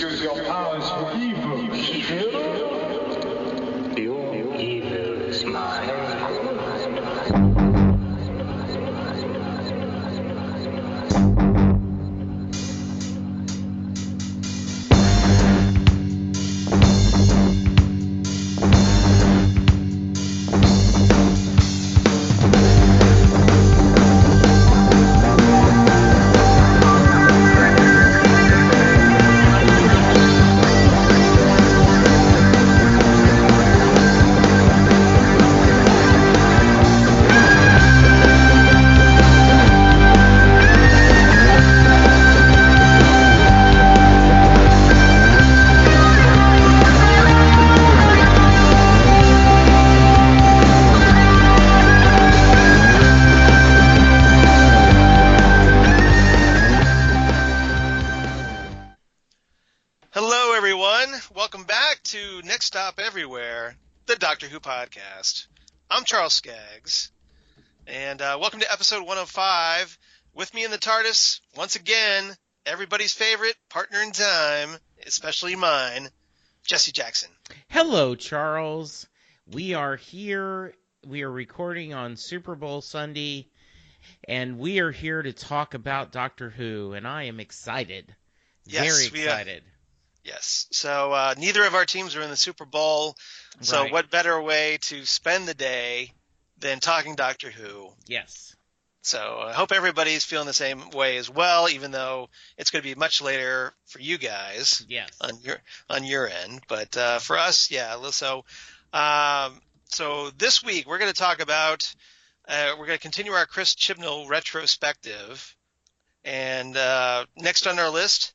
Use your powers for evil. Your evil is mine. Hello, everyone. Welcome back to Next Stop Everywhere, the Doctor Who podcast. I'm Charles Skaggs, and welcome to episode 105. With me in the TARDIS, once again, everybody's favorite partner in time, especially mine, Jesse Jackson. Hello, Charles. We are here. We are recording on Super Bowl Sunday, and we are here to talk about Doctor Who, and I am excited. Very excited. Yes. So neither of our teams are in the Super Bowl, so Right. what better way to spend the day than talking Doctor Who? Yes. So I hope everybody's feeling the same way as well, even though it's going to be much later for you guys Yes. on your end. But for us, yeah. So this week we're going to talk about we're going to continue our Chris Chibnall retrospective, and next on our list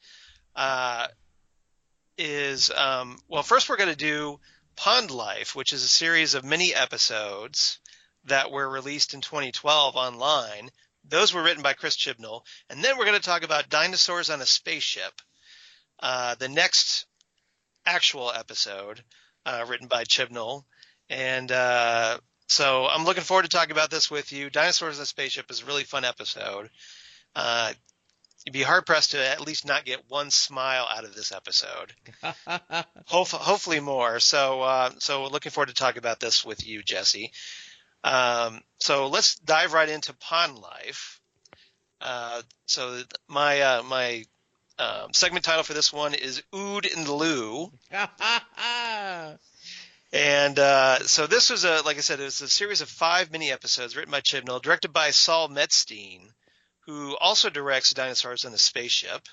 is first we're going to do Pond Life, which is a series of mini episodes that were released in 2012 online. Those were written by Chris Chibnall. And then we're going to talk about Dinosaurs on a Spaceship, the next actual episode written by Chibnall. And so I'm looking forward to talking about this with you. Dinosaurs on a Spaceship is a really fun episode. You'd be hard-pressed to at least not get one smile out of this episode. Hopefully more. So looking forward to talking about this with you, Jesse. So let's dive right into Pond Life. So my segment title for this one is Ood in the Loo. And so this was like I said, it was a series of 5 mini episodes written by Chibnall, directed by Saul Metzstein, who also directs Dinosaurs on a Spaceship.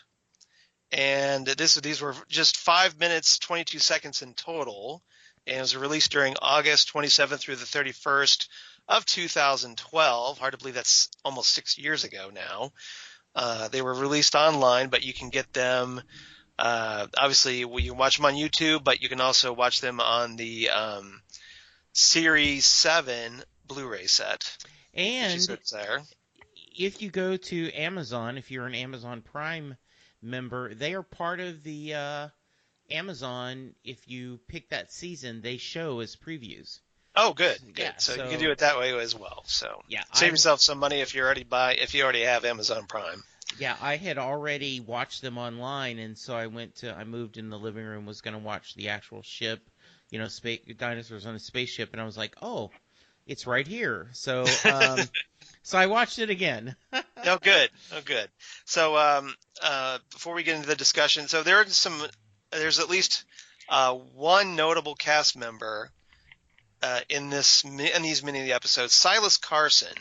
And these were just 5 minutes, 22 seconds in total. And it was released during August 27th through the 31st of 2012. Hard to believe that's almost 6 years ago now. They were released online, but you can get them, obviously, you can watch them on YouTube, but you can also watch them on the Series 7 Blu-ray set. And there. if you go to Amazon, if you're an Amazon Prime member, they are part of the Amazon. If you pick that season, they show as previews. Oh, good. Yeah, So you so- can do it that way as well. So Yeah, save yourself some money if you already have Amazon Prime. Yeah, I had already watched them online, and so I moved in the living room, was going to watch the actual ship, Dinosaurs on a Spaceship, and I was like, oh, it's right here. So, so I watched it again. Oh, good. So before we get into the discussion, so there's at least one notable cast member in these mini episodes, Silas Carson,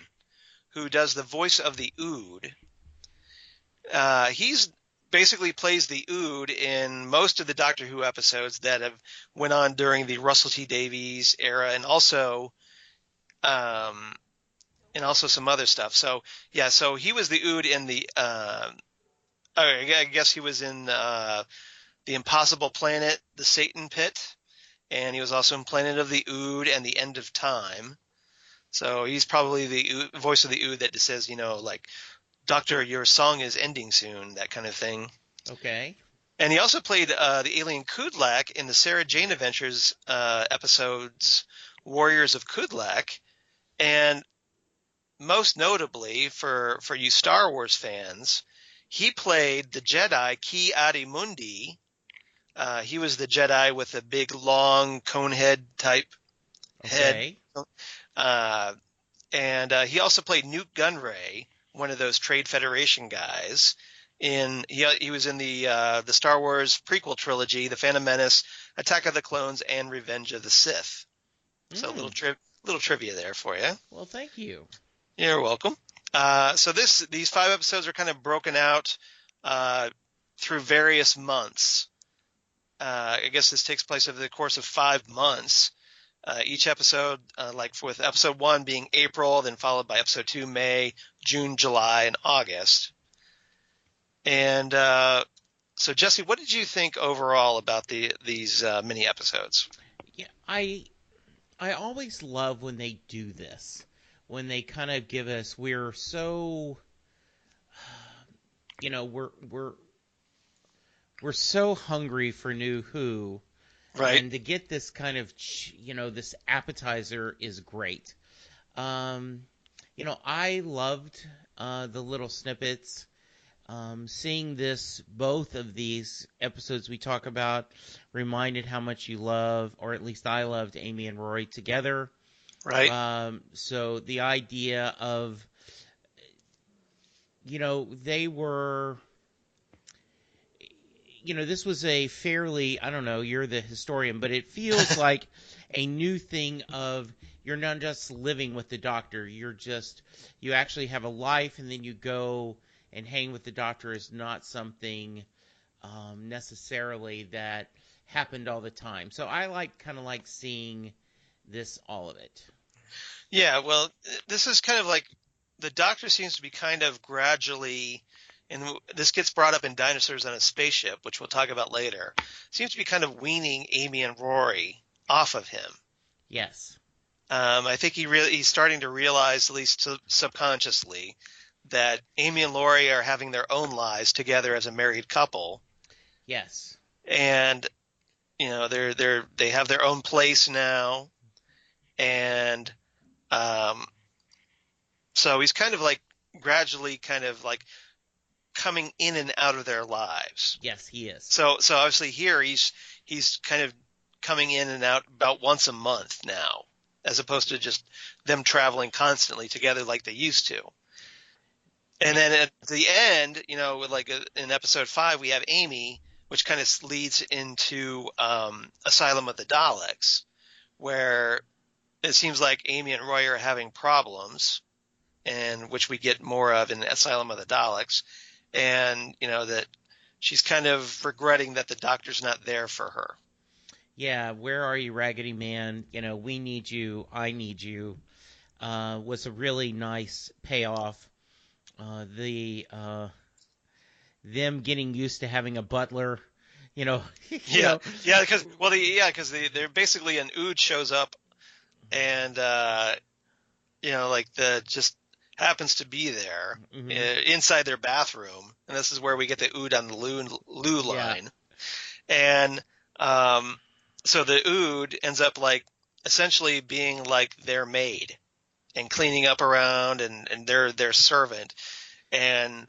who does the voice of the Ood. He's basically plays the Ood in most of the Doctor Who episodes that have went on during the Russell T Davies era, and also some other stuff. So yeah, so he was the Ood in the I guess he was in the Impossible Planet, the Satan Pit, and he was also in Planet of the Ood and the End of Time. So he's probably the voice of the Ood that just says, like, Doctor, your song is ending soon, that kind of thing. Okay. And he also played the alien Kudlak in the Sarah Jane Adventures episodes Warriors of Kudlak. And most notably, for you Star Wars fans, he played the Jedi Ki-Adi-Mundi He was the Jedi with the big, long cone head type head. Okay. And he also played Newt Gunray, one of those Trade Federation guys. He was in the Star Wars prequel trilogy, The Phantom Menace, Attack of the Clones, and Revenge of the Sith. So a little trivia there for you. Well, thank you. You're welcome. So these 5 episodes are kind of broken out through various months. I guess this takes place over the course of 5 months. Each episode, like with episode 1 being April, then followed by episode 2 May, June, July, and August. And so, Jesse, what did you think overall about these mini episodes? Yeah, I always love when they do this. When they kind of give us, we're so, we're so hungry for New Who, right? And to get this kind of, this appetizer is great. I loved the little snippets. Seeing both of these episodes we talk about, reminded how much you love, or at least I loved, Amy and Rory together. Right. So the idea of, they were, this was a fairly, I don't know, you're the historian, but it feels like a new thing of, you're not just living with the Doctor, you actually have a life, and then you go and hang with the Doctor is not something necessarily that happened all the time. So I kind of like seeing all of it. Yeah, well, this is kind of like the Doctor seems to be kind of gradually, and this gets brought up in Dinosaurs on a Spaceship, which we'll talk about later, seems to be kind of weaning Amy and Rory off of him. Yes. I think he's starting to realize, at least subconsciously, that Amy and Rory are having their own lives together as a married couple. Yes. And they have their own place now, and so he's kind of like gradually kind of like coming in and out of their lives. Yes, he is. So obviously here he's kind of coming in and out about once a month now, as opposed to just them traveling constantly together like they used to. And then at the end, in episode 5, we have Amy, which kind of leads into Asylum of the Daleks, where it seems like Amy and Roy are having problems, and which we get more of in Asylum of the Daleks, and that she's kind of regretting that the Doctor's not there for her. Yeah, where are you, Raggedy Man? We need you, I need you. Was a really nice payoff. Them getting used to having a butler, because they're basically an Ood shows up, and just happens to be there inside their bathroom, and this is where we get the Ood on the Lou line, and so the Ood ends up like essentially being like their maid and cleaning up around, and they're their servant, and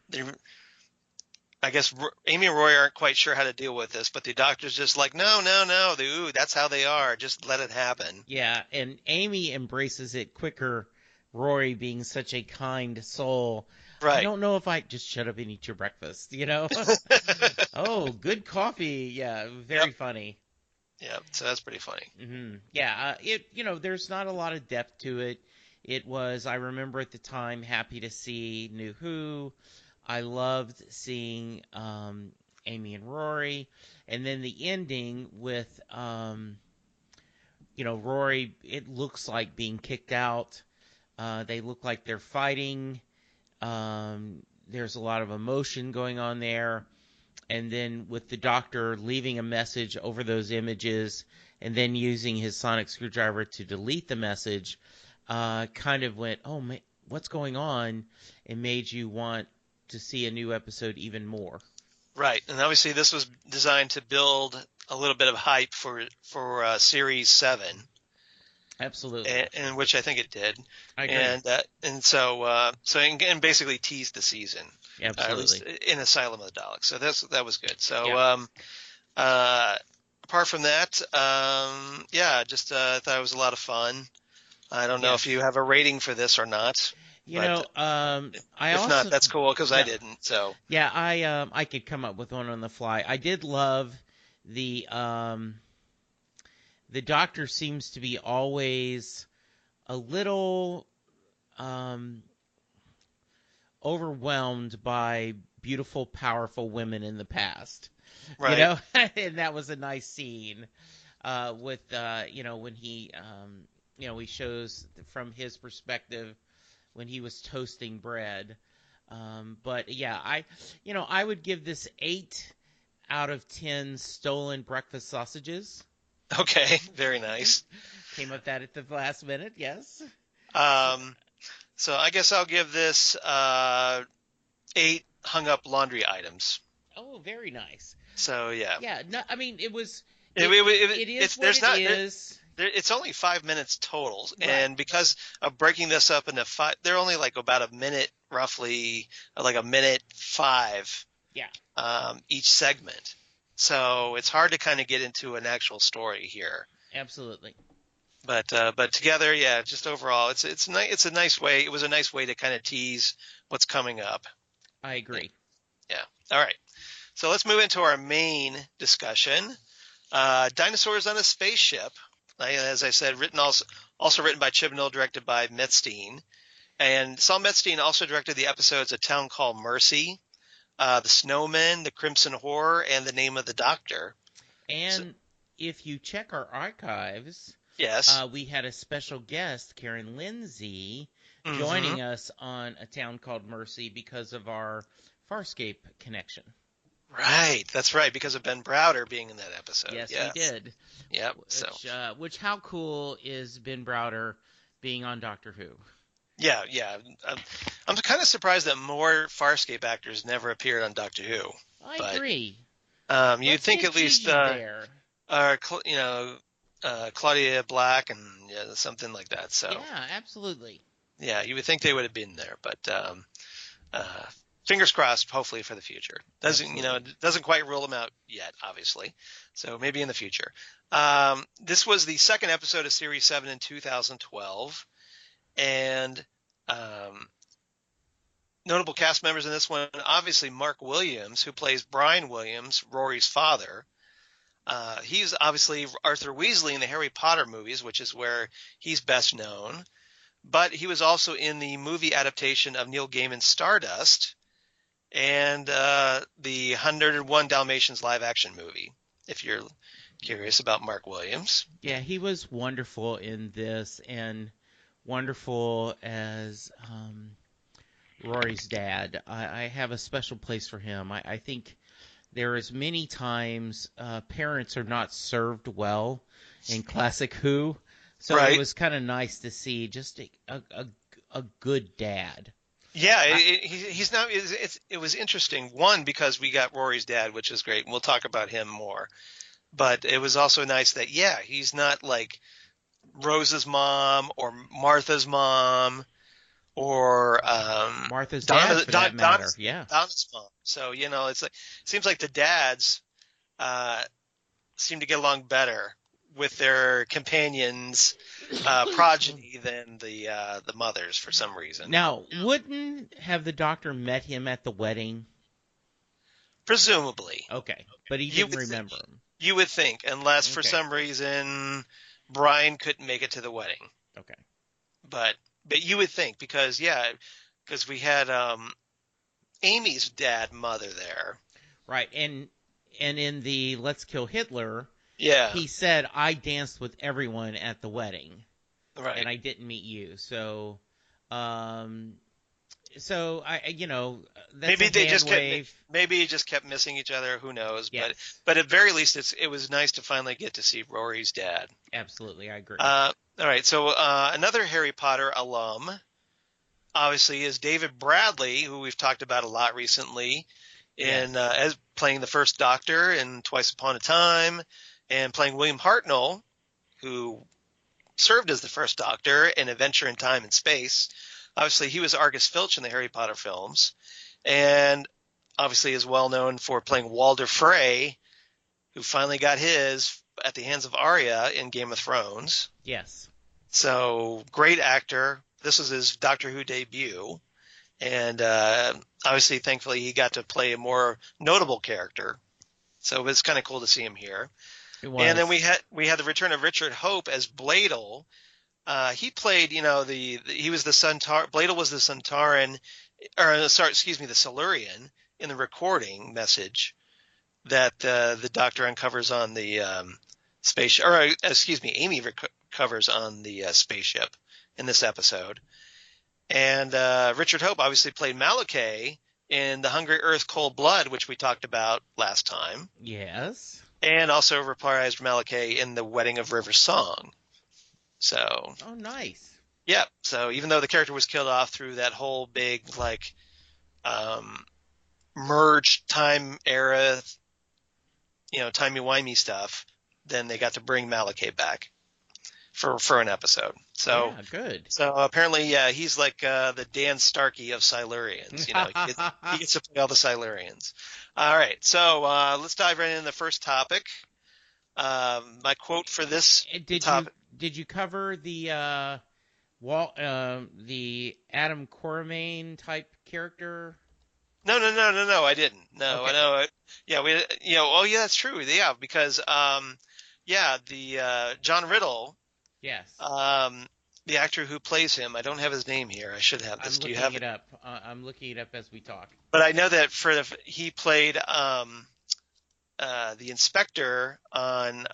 I guess Amy and Roy aren't quite sure how to deal with this, but the Doctor's just like, no, the Ood, that's how they are, just let it happen. Yeah, and Amy embraces it quicker, Rory being such a kind soul. Right. I don't know if I just shut up and eat your breakfast, Oh, good coffee. Yeah, very funny. Yeah, so that's pretty funny. Mm-hmm. Yeah, there's not a lot of depth to it. It was, I remember at the time, happy to see New Who. I loved seeing Amy and Rory. And then the ending with, Rory, it looks like being kicked out. They look like they're fighting. There's a lot of emotion going on there. And then with the Doctor leaving a message over those images and then using his sonic screwdriver to delete the message, kind of went, oh, man, what's going on? And made you want to see a new episode even more. Right. And obviously this was designed to build a little bit of hype for Series 7. Absolutely. And which I think it did. I agree. And so basically teased the season. Absolutely. At least in Asylum of the Daleks. So that was good. So, yeah. Apart from that, just thought it was a lot of fun. I don't know if you have a rating for this or not. If not, that's cool because I didn't. So yeah, I could come up with one on the fly. I did love the Doctor seems to be always a little overwhelmed by beautiful, powerful women in the past. Right. You know, and that was a nice scene with when he he shows from his perspective when he was toasting bread. But yeah, I would give this 8 out of 10 stolen breakfast sausages. Okay, very nice. Came up that at the last minute, yes. So I guess I'll give this 8 hung up laundry items. Oh, very nice. So yeah. Yeah, no, I mean it was. It is what it is. It's only 5 minutes total, Right. and because of breaking this up into 5, they're only like about a minute, roughly, like a minute 5. Yeah. Each segment, so it's hard to kind of get into an actual story here. Absolutely. But together, yeah, just overall, it's a nice way. It was a nice way to kind of tease what's coming up. I agree. Yeah. All right. So let's move into our main discussion. Dinosaurs on a Spaceship. As I said, also written by Chibnall, directed by Metzstein. And Saul Metzstein also directed the episodes A Town Called Mercy, The Snowman, The Crimson Horror, and The Name of the Doctor. And if you check our archives, yes, we had a special guest, Karen Lindsay, joining us on A Town Called Mercy because of our Farscape connection. Right, that's right, because of Ben Browder being in that episode. Yes, we did. Yep. Which how cool is Ben Browder being on Doctor Who? Yeah. I'm kind of surprised that more Farscape actors never appeared on Doctor Who. I agree. You'd think at least, Claudia Black and something like that. So yeah, absolutely. Yeah, you would think they would have been there, but fingers crossed, hopefully for the future. Doesn't quite rule them out yet, obviously. So maybe in the future. This was the second episode of Series 7 in 2012, and notable cast members in this one, obviously Mark Williams, who plays Brian Williams, Rory's father. He's obviously Arthur Weasley in the Harry Potter movies, which is where he's best known. But he was also in the movie adaptation of Neil Gaiman's Stardust and the 101 Dalmatians live-action movie, if you're curious about Mark Williams. Yeah, he was wonderful in this and wonderful as Rory's dad. I have a special place for him. I think there is many times parents are not served well in classic Who, so right. It was kind of nice to see just a good dad. Yeah, he's not. It was interesting. One, because we got Rory's dad, which is great, and we'll talk about him more. But it was also nice that he's not like Rose's mom or Martha's mom or Martha's dad, for that matter. Donna's mom. So it's like seems like the dads seem to get along better with their companions' progeny than the mothers for some reason. Now, wouldn't have the Doctor met him at the wedding? Presumably. Okay, but he didn't remember him. You would think, unless for some reason Brian couldn't make it to the wedding. Okay. But you would think because we had Amy's mother there. Right, and in the Let's Kill Hitler, he said, I danced with everyone at the wedding. Right. And I didn't meet you. So that's maybe a they hand wave. Maybe he just kept missing each other. Who knows? Yes. But at very least, it was nice to finally get to see Rory's dad. Absolutely, I agree. All right. So another Harry Potter alum, obviously, is David Bradley, who we've talked about a lot recently, as playing the first Doctor in Twice Upon a Time, and playing William Hartnell, who served as the first Doctor in Adventure in Time and Space. Obviously, he was Argus Filch in the Harry Potter films, and obviously is well known for playing Walder Frey who finally got his at the hands of Arya in Game of Thrones. Yes. So great actor. This was his Doctor Who debut, and obviously, thankfully, he got to play a more notable character. So it's kind of cool to see him here. It was. And then we had the return of Richard Hope as Bladel. He played, he was the Bladel was the Centauran, or sorry, excuse me, the Silurian in the recording message that the Doctor uncovers on the spaceship, or excuse me, Amy recovers on the spaceship in this episode. And Richard Hope obviously played Malachi in The Hungry Earth, Cold Blood, which we talked about last time. Yes. And also reprised Malachi in The Wedding of River Song. So. Oh, nice. Yeah. So even though the character was killed off through that whole big merged time era, timey-wimey stuff, then they got to bring Malachi back for an episode. So yeah, good. So apparently, he's like the Dan Starkey of Silurians. He gets to play all the Silurians. All right, so let's dive right into the first topic. My quote for this topic. Did you cover the Adam Quatermain type character? No, I didn't. No, Okay. I know. Yeah, that's true. Yeah, because the John Riddle. Yes. The actor who plays him, I don't have his name here. I should have this. I'm Do you looking have it up. I'm looking it up as we talk. But I know that he played the inspector on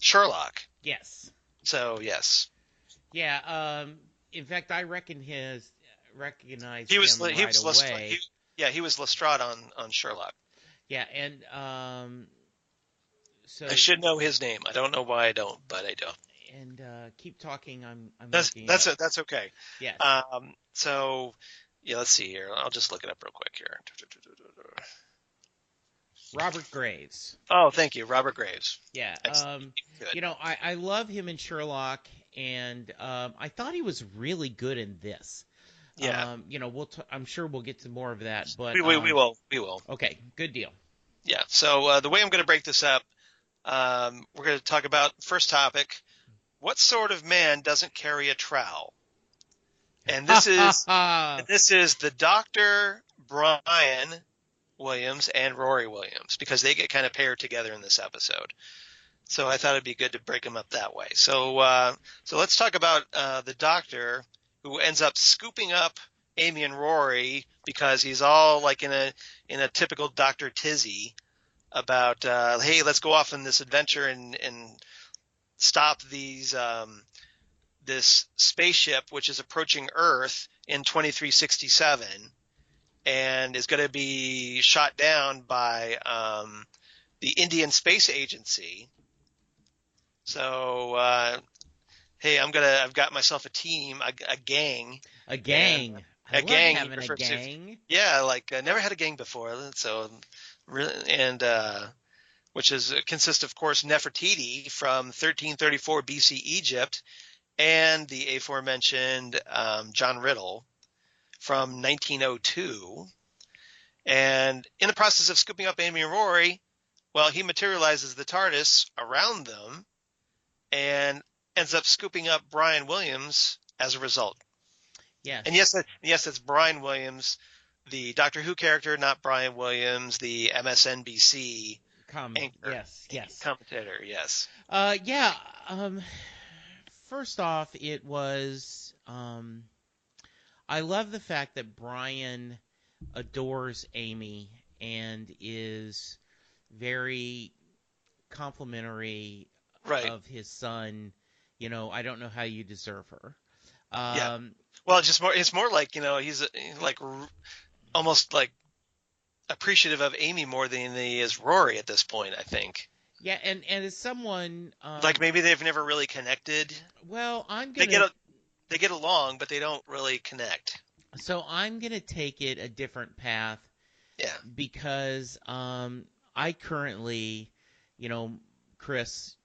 Sherlock. Yes. So yes. Yeah. In fact, I recognized He was him he right was away. he was Lestrade on Sherlock. Yeah, and so I should know his name. I don't know why I don't, but I don't. And keep talking. I'm looking That's it up. that's okay. Yes. So yeah, let's see here. I'll just look it up real quick here. Robert Graves. Oh, thank you, Robert Graves. Yeah. Excellent. Good. I love him in Sherlock, and I thought he was really good in this. Yeah. I'm sure we'll get to more of that, but We will. Okay, good deal. Yeah. So the way I'm going to break this up, we're going to talk about first topic. What sort of man doesn't carry a trowel? And this is the Dr. Brian Williams and Rory Williams, because they get kind of paired together in this episode. So I thought it'd be good to break them up that way. So let's talk about the Doctor, who ends up scooping up Amy and Rory because he's all like in a typical Dr. Tizzy about hey, let's go off on this adventure and stop this spaceship which is approaching Earth in 2367 and is going to be shot down by the Indian Space Agency. So hey, I've got myself a team, a gang. A gang. A I gang. love having a gang. Yeah, I never had a gang before, so really, and which consists of course Nefertiti from 1334 BC Egypt, and the aforementioned John Riddle from 1902. And in the process of scooping up Amy and Rory, well, he materializes the TARDIS around them and ends up scooping up Brian Williams as a result. Yes. And yes, it's Brian Williams, the Doctor Who character, not Brian Williams, the MSNBC anchor. Yes. Commentator, yes. Yeah. First off, it was. I love the fact that Brian adores Amy and is very complimentary of his son. I don't know how you deserve her. Yeah. Well, it's more like, he's like almost like appreciative of Amy more than he is Rory at this point, I think. Yeah, and as someone like maybe they've never really connected. Well, they get along, but they don't really connect. So I'm gonna take it a different path. Yeah. Because I currently, Chris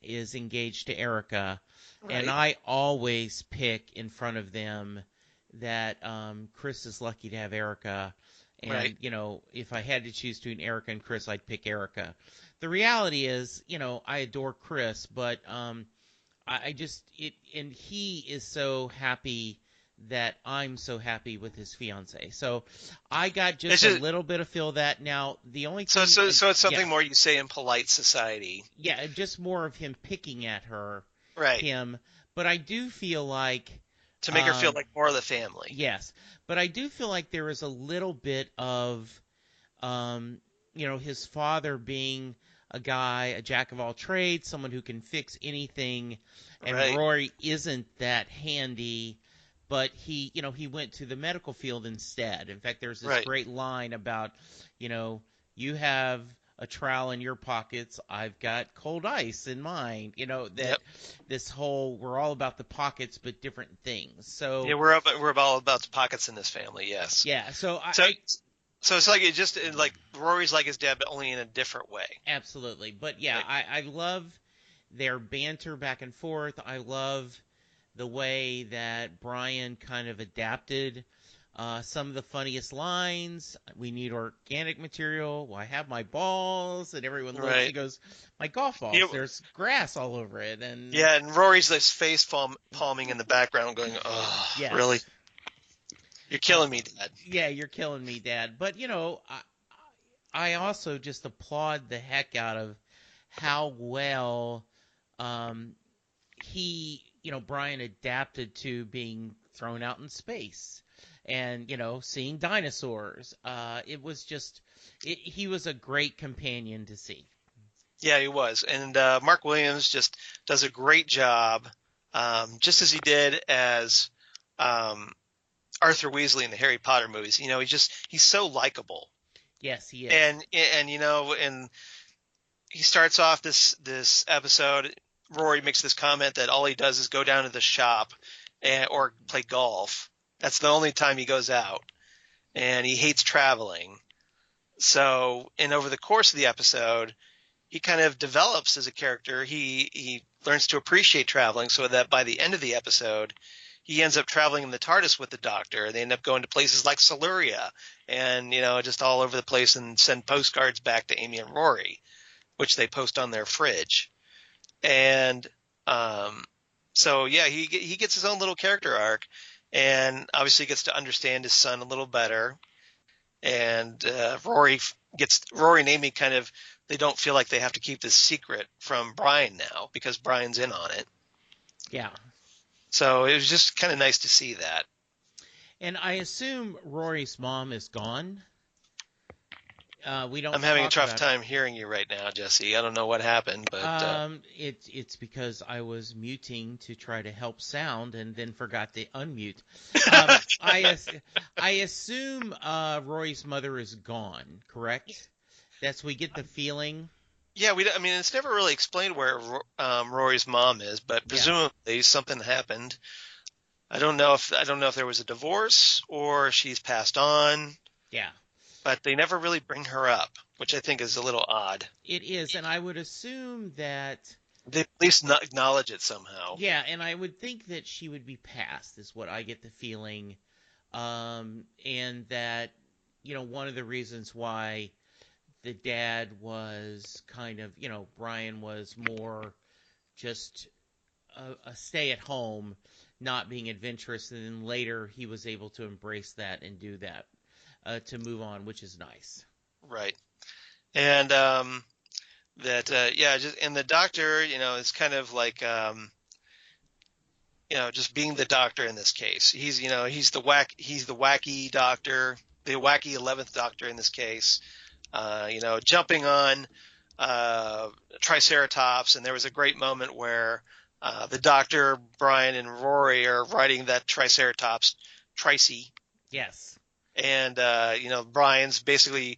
is engaged to Erica, right. And I always pick in front of them that Chris is lucky to have Erica, And, Right. if I had to choose between Erica and Chris, I'd pick Erica. The reality is, I adore Chris, but and he is so happy that I'm so happy with his fiance. So I got just a little bit of feel that. Now, the only thing. So it's something yeah, more you say in polite society. Yeah, just more of him picking at her, Right. him. But I do feel like. To make her feel like more of the family. Yes. But I do feel like there is a little bit of, his father being a guy, a jack of all trades, someone who can fix anything, and Right. Rory isn't that handy, but he went to the medical field instead. In fact, there's this Right. great line about, you have a trowel in your pockets, I've got cold ice in mine. That this whole, we're all about the pockets, but different things. So yeah, we're all about the pockets in this family. Yes. yeah, so So it's like like Rory's like his dad, but only in a different way. absolutely. But yeah, Right. I love their banter back and forth. I love the way that Brian kind of adapted some of the funniest lines. We need organic material. Well, I have my balls, and everyone looks. Right. He goes, my golf balls. Yeah. There's grass all over it, and Yeah, and Rory's this face palming in the background, going, "Oh, yes. really? You're killing me, Dad." Yeah, you're killing me, Dad. But I also just applaud the heck out of how well Brian adapted to being thrown out in space and, seeing dinosaurs. It was just, he was a great companion to see. Yeah, he was. And Mark Williams just does a great job, just as he did as Arthur Weasley in the Harry Potter movies. He's so likable. Yes, he is. And he starts off this episode. Rory makes this comment that all he does is go down to the shop or play golf. That's the only time he goes out, and he hates traveling. So, and over the course of the episode, he kind of develops as a character. He learns to appreciate traveling, so that by the end of the episode, he ends up traveling in the TARDIS with the Doctor. They end up going to places like Siluria and, just all over the place, and send postcards back to Amy and Rory, which they post on their fridge. And so, yeah, he gets his own little character arc, and obviously gets to understand his son a little better. And Rory and Amy kind of, they don't feel like they have to keep this secret from Brian now because Brian's in on it. Yeah. So it was just kind of nice to see that. And I assume Rory's mom is gone. We don't. I'm having a talk tough about time hearing you right now, Jesse. I don't know what happened, but it's because I was muting to try to help sound and then forgot to unmute. I assume Rory's mother is gone. Correct? We get the feeling. yeah, it's never really explained where Rory's mom is, but presumably something happened. I don't know if there was a divorce or she's passed on. Yeah. But they never really bring her up, which I think is a little odd. It is, and I would assume that they at least not acknowledge it somehow. Yeah, and I would think that she would be passed, is what I get the feeling, and that one of the reasons why the dad was kind of Brian was more just a stay at home, not being adventurous, and then later he was able to embrace that and do that. To move on, which is nice. Right. And and the Doctor, is kind of like just being the Doctor in this case. He's the wacky Doctor, the wacky 11th Doctor in this case. Jumping on Triceratops, and there was a great moment where the Doctor, Brian, and Rory are riding that Triceratops, Tricey. Yes. And Brian's basically,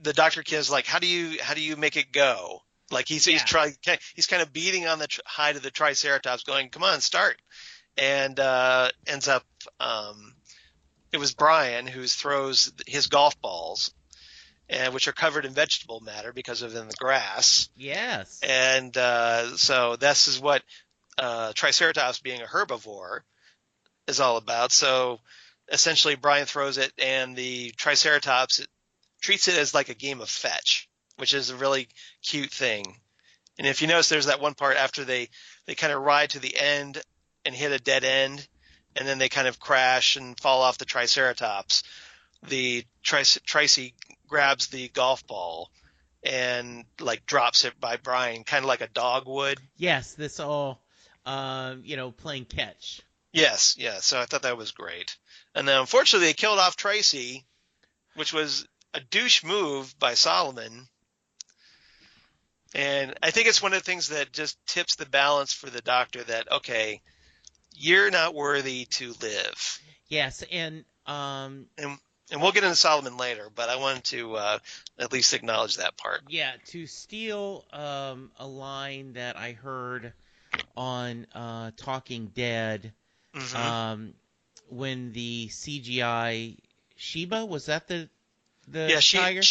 the Dr. Kim's like, how do you make it go? Like he's kind of beating on the hide of the Triceratops, going, come on, start. And ends up it was Brian who throws his golf balls, which are covered in vegetable matter because of in the grass. Yes. And so this is what Triceratops being a herbivore is all about. So essentially Brian throws it, and the Triceratops treats it as like a game of fetch, which is a really cute thing. And if you notice, there's that one part after they kind of ride to the end and hit a dead end, and then they kind of crash and fall off the Triceratops. The Tricey grabs the golf ball and like drops it by Brian, kind of like a dog would. Yes, this all, playing catch. Yes, yeah. So I thought that was great. And then unfortunately they killed off Tracy, which was a douche move by Solomon. And I think it's one of the things that just tips the balance for the Doctor that, okay, you're not worthy to live. Yes, and we'll get into Solomon later, but I wanted to at least acknowledge that part. Yeah, to steal a line that I heard on Talking Dead, when the CGI Sheba, was that the tiger?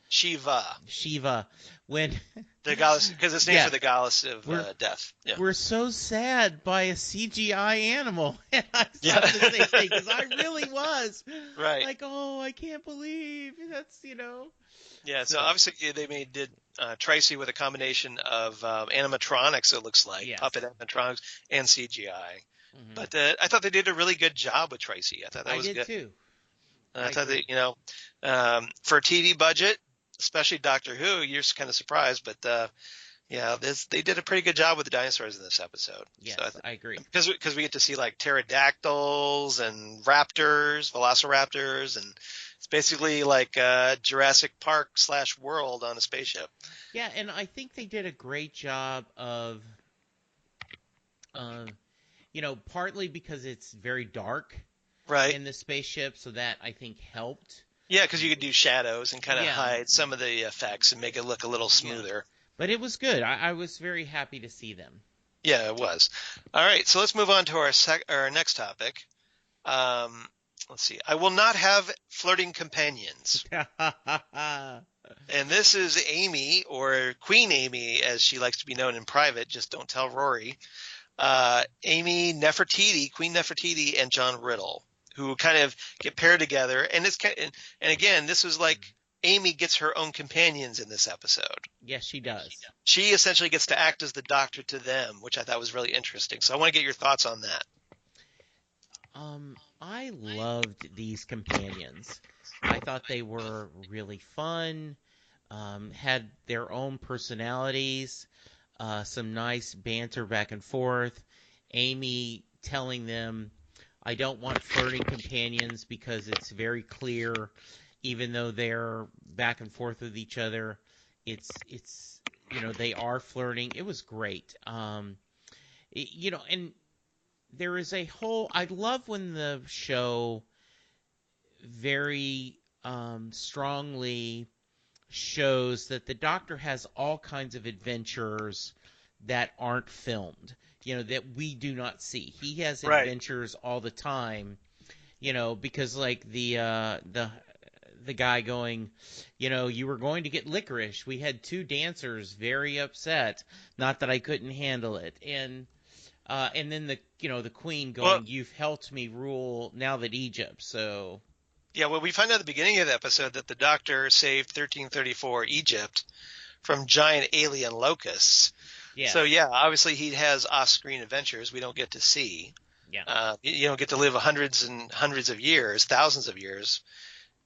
Shiva. When the goddess, because it's named for the goddess of death. Yeah. We're so sad by a CGI animal, and I thought the same thing because I really was right. Like, oh, I can't believe that's Yeah, so obviously they did Tracy with a combination of animatronics, it looks like, puppet animatronics, and CGI. Mm-hmm. But I thought they did a really good job with Tracy. I thought that was good. I did too. I thought that, for a TV budget, especially Doctor Who, you're kind of surprised, but they did a pretty good job with the dinosaurs in this episode. Yes, so I agree. Because we get to see like pterodactyls and raptors, velociraptors, and it's basically like Jurassic Park / World on a spaceship. Yeah, and I think they did a great job of, partly because it's very dark, right, in the spaceship, so that I think helped. Yeah, because you could do shadows and kind of hide some of the effects and make it look a little smoother. But it was good. I was very happy to see them. Yeah, it was. All right, so let's move on to our next topic. Let's see. I will not have flirting companions. And this is Amy, or Queen Amy, as she likes to be known in private. Just don't tell Rory. Amy Nefertiti, Queen Nefertiti, and John Riddle, who kind of get paired together. And and again, this was like Amy gets her own companions in this episode. Yes, she does. She essentially gets to act as the Doctor to them, which I thought was really interesting. So I want to get your thoughts on that. I loved these companions. I thought they were really fun, had their own personalities, some nice banter back and forth. Amy telling them, I don't want flirting companions because it's very clear, even though they're back and forth with each other, it's they are flirting. It was great. And there is a whole, I love when the show very strongly shows that the Doctor has all kinds of adventures that aren't filmed, that we do not see. He has adventures all the time, because like the guy going, you were going to get licorice. We had 2 dancers very upset, not that I couldn't handle it. And then the Queen going, you've helped me rule now that Egypt, so. Yeah, well, we find out at the beginning of the episode that the Doctor saved 1334 Egypt from giant alien locusts. Yeah. So, obviously he has off-screen adventures we don't get to see. Yeah. You don't get to live hundreds and hundreds of years, thousands of years,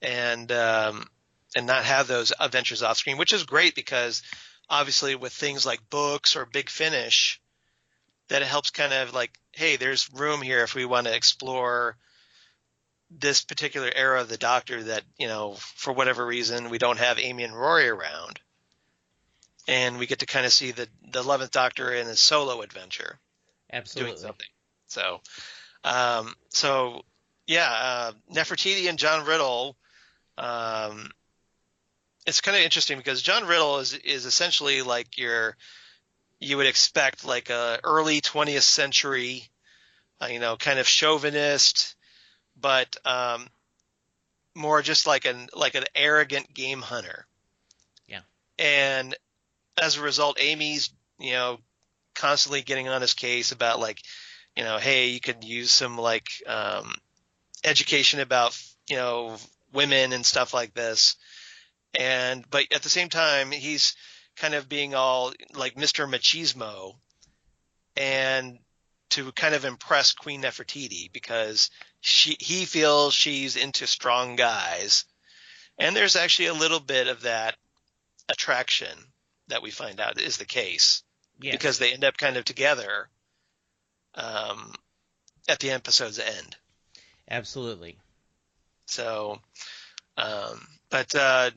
and not have those adventures off-screen, which is great because obviously with things like books or Big Finish, that it helps kind of like, hey, there's room here if we want to explore this particular era of the Doctor that, for whatever reason, we don't have Amy and Rory around. And we get to kind of see the 11th Doctor in a solo adventure. Absolutely. Doing something. So, Nefertiti and John Riddle, it's kind of interesting because John Riddle is essentially like you would expect like a early 20th century, kind of chauvinist, but more just like an arrogant game hunter. Yeah. And as a result, Amy's, constantly getting on his case about like, hey, you could use some like education about, women and stuff like this. But at the same time, he's kind of being all like Mr. Machismo, and to kind of impress Queen Nefertiti because he feels she's into strong guys. And there's actually a little bit of that attraction that we find out is the case. Yes. Because they end up kind of together at the episode's end. Absolutely. So, but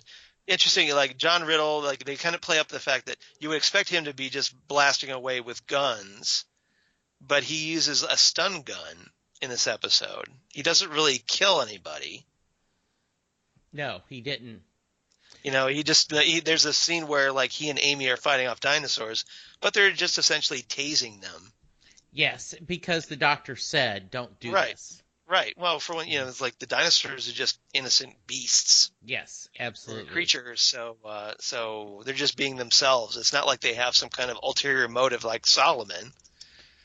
interesting, like John Riddle, like they kind of play up the fact that you would expect him to be just blasting away with guns, but he uses a stun gun in this episode. He doesn't really kill anybody. No, he didn't. There's a scene where like he and Amy are fighting off dinosaurs, but they're just essentially tasing them. Yes, because the doctor said, "Don't do this." Right. Well, for one, it's like the dinosaurs are just innocent beasts. Yes, absolutely. Creatures. So they're just being themselves. It's not like they have some kind of ulterior motive like Solomon.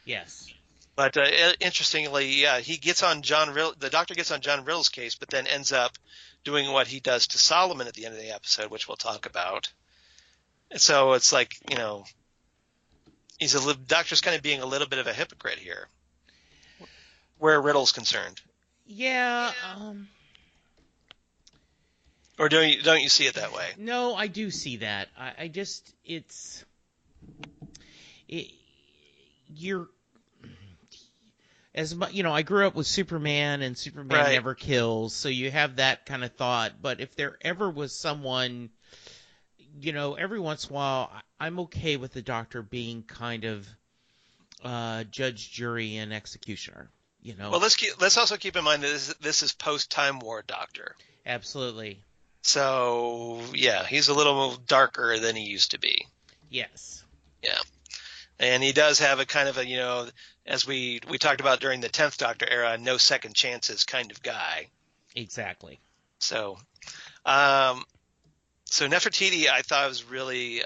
Yes. But interestingly, he gets on the doctor gets on John Riddle's case, but then ends up doing what he does to Solomon at the end of the episode, which we'll talk about. And so it's like, the doctor's kind of being a little bit of a hypocrite here, where Riddle's concerned. Yeah. Or don't you see it that way? No, I do see that. I grew up with Superman, and Superman never kills, so you have that kind of thought. But if there ever was someone, every once in a while, I'm okay with the doctor being kind of judge, jury, and executioner. Well, let's also keep in mind that this is post-Time War Doctor. Absolutely. So yeah, he's a little darker than he used to be. Yes. Yeah. And he does have a kind of a, as we talked about during the 10th Doctor era, no second chances kind of guy. Exactly. So, so Nefertiti, I thought was really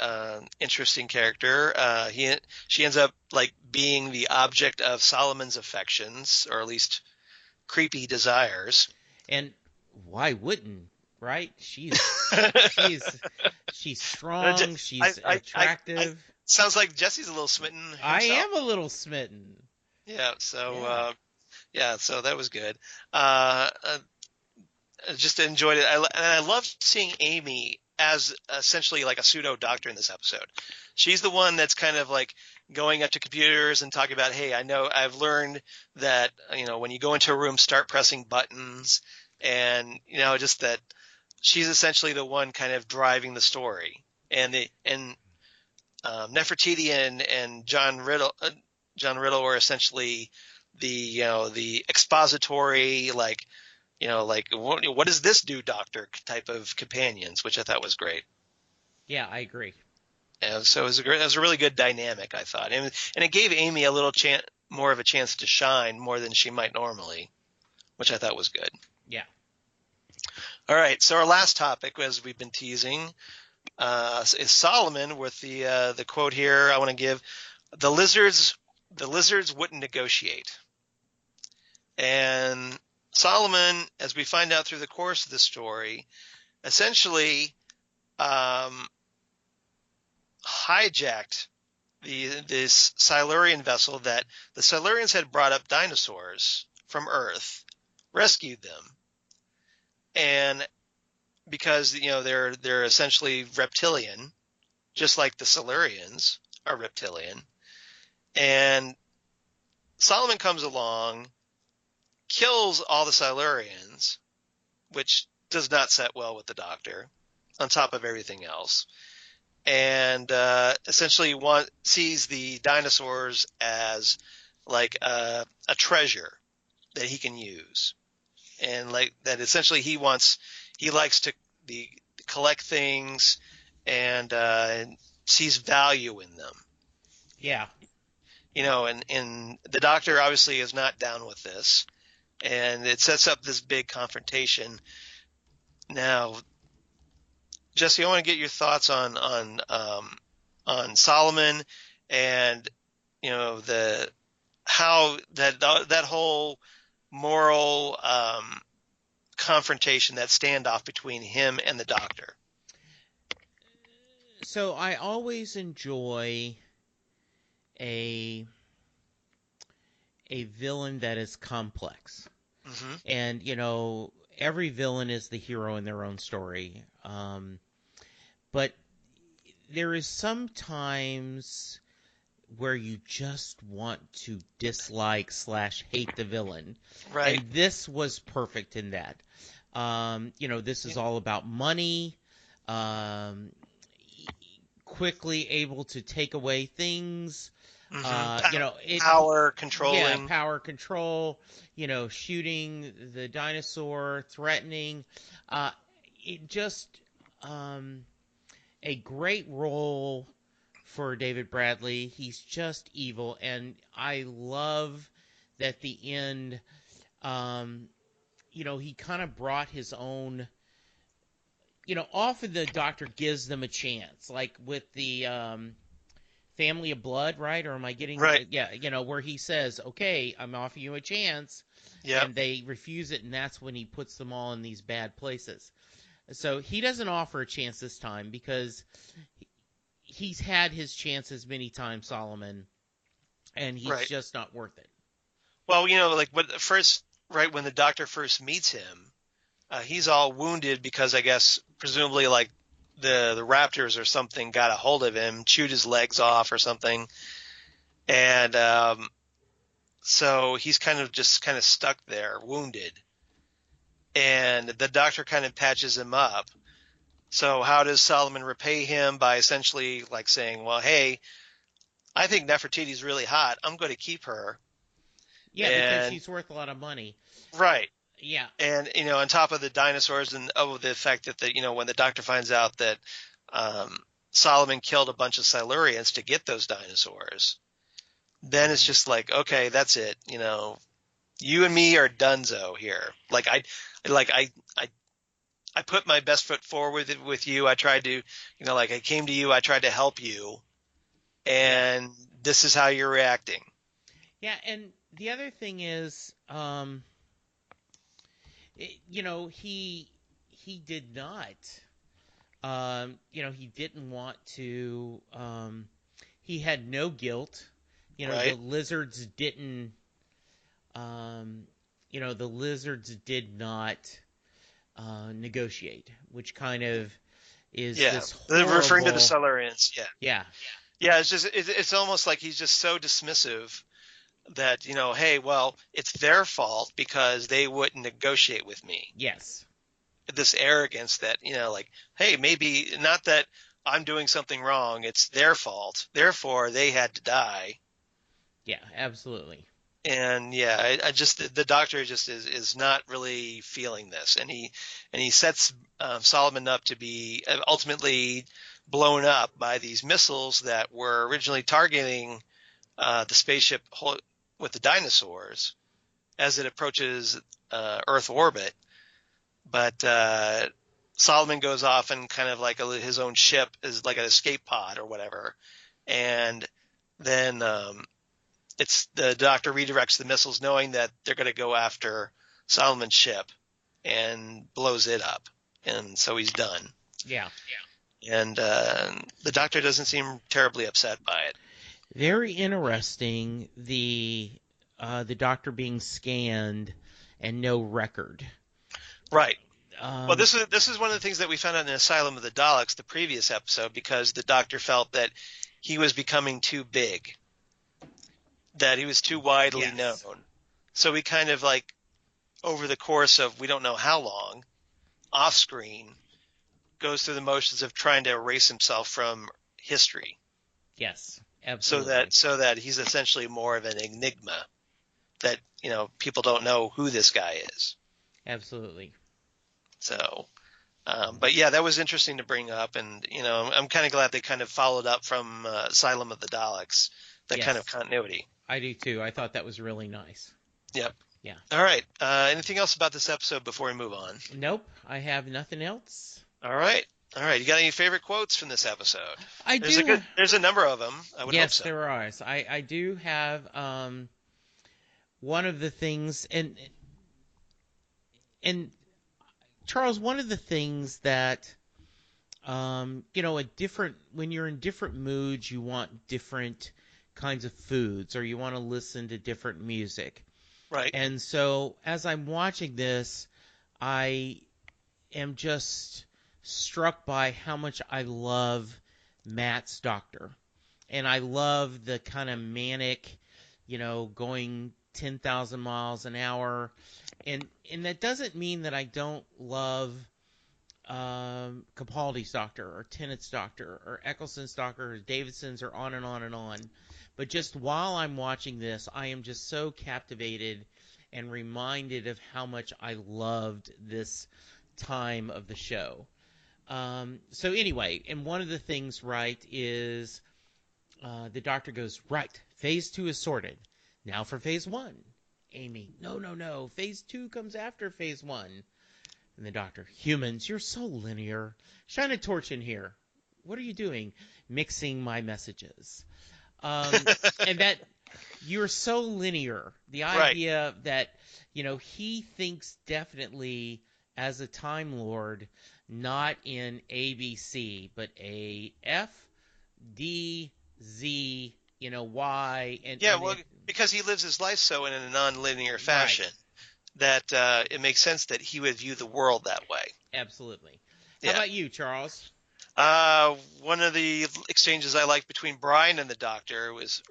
interesting character. She ends up like being the object of Solomon's affections, or at least creepy desires. And why wouldn't? Right? She's strong. She's attractive. Sounds like Jesse's a little smitten himself. I am a little smitten. Yeah. So so that was good. Just enjoyed it. I loved seeing Amy as essentially like a pseudo doctor in this episode. She's the one that's kind of like going up to computers and talking about, hey, I know I've learned that, when you go into a room, start pressing buttons, and, just that she's essentially the one kind of driving the story. And Nefertiti and John Riddle were essentially the expository, like what does this do, Doctor, type of companions, which I thought was great. Yeah, I agree. And so it was a really good dynamic, I thought, and it gave Amy a little more of a chance to shine more than she might normally, which I thought was good. Yeah. All right, so our last topic, as we've been teasing, is Solomon with the quote here. I want to give the lizards wouldn't negotiate, and Solomon, as we find out through the course of the story, essentially hijacked this Silurian vessel that the Silurians had brought up dinosaurs from Earth, rescued them, and because they're essentially reptilian, just like the Silurians are reptilian, and Solomon comes along, kills all the Silurians, which does not set well with the Doctor, on top of everything else, and essentially sees the dinosaurs as like a treasure that he can use, and like that essentially he likes to collect things and sees value in them. Yeah. And the Doctor obviously is not down with this, and it sets up this big confrontation. Now, Jesse, I want to get your thoughts on Solomon and how that whole moral confrontation, that standoff between him and the Doctor? So I always enjoy a villain that is complex. Mm-hmm. And, you know, every villain is the hero in their own story. But there is sometimes where you just want to dislike / hate the villain. Right. And this was perfect in that. You know, this is all about money, quickly able to take away things. Mm-hmm. You know, power controlling. Yeah, power control. You know, shooting the dinosaur, threatening. It just a great role for David Bradley. He's just evil, and I love that the end. You know, he kind of brought his own. You know, often the Doctor gives them a chance, like with the Family of Blood, right? Or am I getting right? Yeah, you know, where he says, "Okay, I'm offering you a chance," and they refuse it, and that's when he puts them all in these bad places. So he doesn't offer a chance this time because he's had his chances many times, Solomon, and he's just not worth it. Well, you know, like when the Doctor first meets him, he's all wounded because I guess presumably like the raptors or something got a hold of him, chewed his legs off or something, and so he's kind of stuck there, wounded, and the Doctor kind of patches him up. So how does Solomon repay him? By essentially like saying, well, hey, I think Nefertiti's really hot. I'm going to keep her. Yeah, because she's worth a lot of money. Right. Yeah. And, you know, on top of the dinosaurs and the fact that, you know, when the Doctor finds out that Solomon killed a bunch of Silurians to get those dinosaurs, then it's just like, okay, that's it. You know, you and me are donezo here. Like I put my best foot forward with you. I tried to, you know, like I came to you. I tried to help you. And this is how you're reacting. Yeah. And the other thing is, you know, he did not, you know, he didn't want to, he had no guilt. You know, right. The lizards didn't, you know, the lizards did not negotiate, which kind of is this horrible... They're referring to the Silurians, Yeah. Yeah, it's almost like he's just so dismissive that, you know, hey, well, it's their fault because they wouldn't negotiate with me. Yes. This arrogance that, you know, like, hey, maybe not that I'm doing something wrong, it's their fault. Therefore, they had to die. Yeah, absolutely. And yeah, I just the Doctor just is not really feeling this, and he sets Solomon up to be ultimately blown up by these missiles that were originally targeting the spaceship with the dinosaurs as it approaches Earth orbit. But Solomon goes off and kind of like his own ship is like an escape pod or whatever, and then it's the Doctor redirects the missiles knowing that they're going to go after Solomon's ship and blows it up. And so he's done. Yeah. And the Doctor doesn't seem terribly upset by it. Very interesting, the Doctor being scanned and no record. Right. Well, this is one of the things that we found out in Asylum of the Daleks, the previous episode, because the Doctor felt that he was becoming too big. That he was too widely known. So he kind of like, over the course of we don't know how long, off screen, goes through the motions of trying to erase himself from history. Yes, absolutely. So that he's essentially more of an enigma. That, you know, people don't know who this guy is. Absolutely. So, but yeah, that was interesting to bring up, and you know, I'm kind of glad they kind of followed up from Asylum of the Daleks, that kind of continuity. I do too. I thought that was really nice. Yep. Yeah. All right. Anything else about this episode before we move on? Nope. I have nothing else. All right. You got any favorite quotes from this episode? There's a number of them. I would hope so. Yes, there are. I do have one of the things, and And Charles, one of the things that when you're in different moods, you want different kinds of foods, or you want to listen to different music. Right. And so as I'm watching this, I am just struck by how much I love Matt's doctor. And I love the kind of manic, going 10,000 miles an hour. And that doesn't mean that I don't love Capaldi's doctor or Tennant's doctor or Eccleston's doctor or Davidson's or on and on and on. But just while I'm watching this, I am just so captivated and reminded of how much I loved this time of the show. So anyway, and one of the things, right, is the doctor goes, right, phase 2 is sorted. Now for phase 1. Amy, no, phase 2 comes after phase 1. And the doctor, humans, you're so linear. Shine a torch in here. What are you doing? Mixing my messages. And that you're so linear. The idea that, he thinks definitely as a Time Lord, not in ABC, but A, F, D, Z, Y. Because he lives his life so in a non-linear fashion. Right. That it makes sense that he would view the world that way. Absolutely. Yeah. How about you, Charles? One of the exchanges I liked between Brian and the doctor was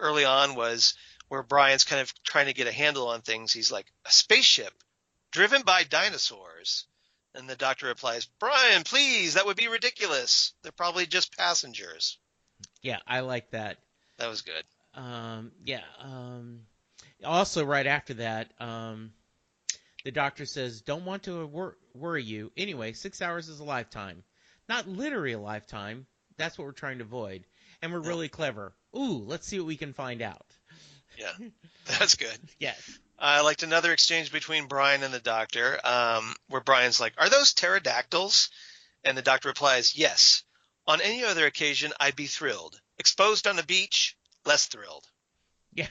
where Brian's kind of trying to get a handle on things. He's like, a spaceship driven by dinosaurs. And the doctor replies, Brian, please, that would be ridiculous. They're probably just passengers. Yeah, I like that. That was good. Also, right after that, the doctor says, don't want to worry you. Anyway, 6 hours is a lifetime. Not literally a lifetime. That's what we're trying to avoid. And we're really clever. Ooh, let's see what we can find out. Yeah, that's good. Yes. I liked another exchange between Brian and the doctor where Brian's like, are those pterodactyls? And the doctor replies, yes. On any other occasion, I'd be thrilled. Exposed on the beach, less thrilled. Yeah.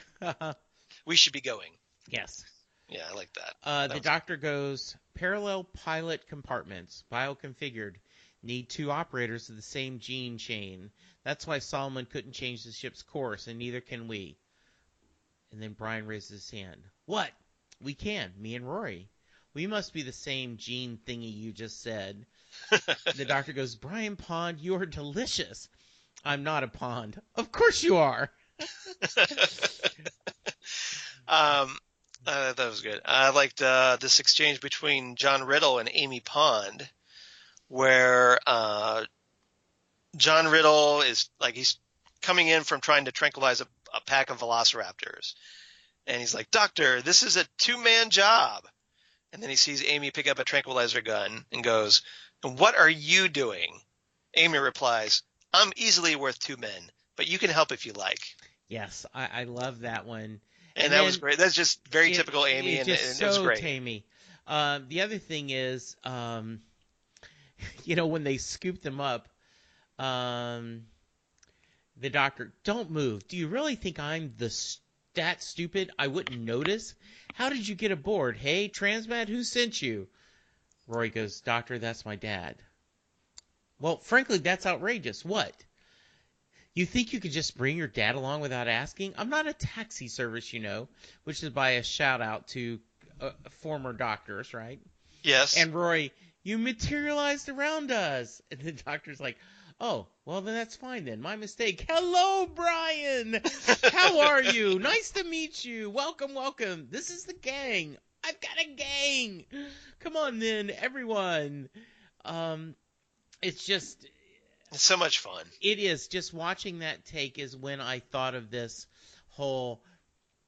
We should be going. Yes. Yeah, I like that. The doctor goes, parallel pilot compartments, bioconfigured, need 2 operators of the same gene chain. That's why Solomon couldn't change the ship's course, and neither can we. And then Brian raises his hand. What? We can, me and Rory. We must be the same gene thingy you just said. The doctor goes, Brian Pond, you are delicious. I'm not a pond. Of course you are. That was good. I liked this exchange between John Riddle and Amy Pond, where John Riddle is like he's coming in from trying to tranquilize a pack of velociraptors, and he's like, "Doctor, this is a 2-man job." And then he sees Amy pick up a tranquilizer gun and goes, "And what are you doing?" Amy replies, "I'm easily worth 2 men, but you can help if you like." Yes, I love that one. And that was great. That's just very typical Amy, and it was great. Amy. The other thing is, when they scoop them up, the doctor, don't move. Do you really think I'm that stupid I wouldn't notice? How did you get aboard? Hey, Transmat, who sent you? Roy goes, Doctor, that's my dad. Well, frankly, that's outrageous. What? You think you could just bring your dad along without asking? I'm not a taxi service, which is by a shout out to former doctors, right? Yes. And Roy, you materialized around us. And the doctor's like, oh, well, then that's fine then. My mistake. Hello, Brian. How are you? Nice to meet you. Welcome, welcome. This is the gang. I've got a gang. Come on then, everyone. It's just... It's so much fun. It is. Just watching that take is when I thought of this whole...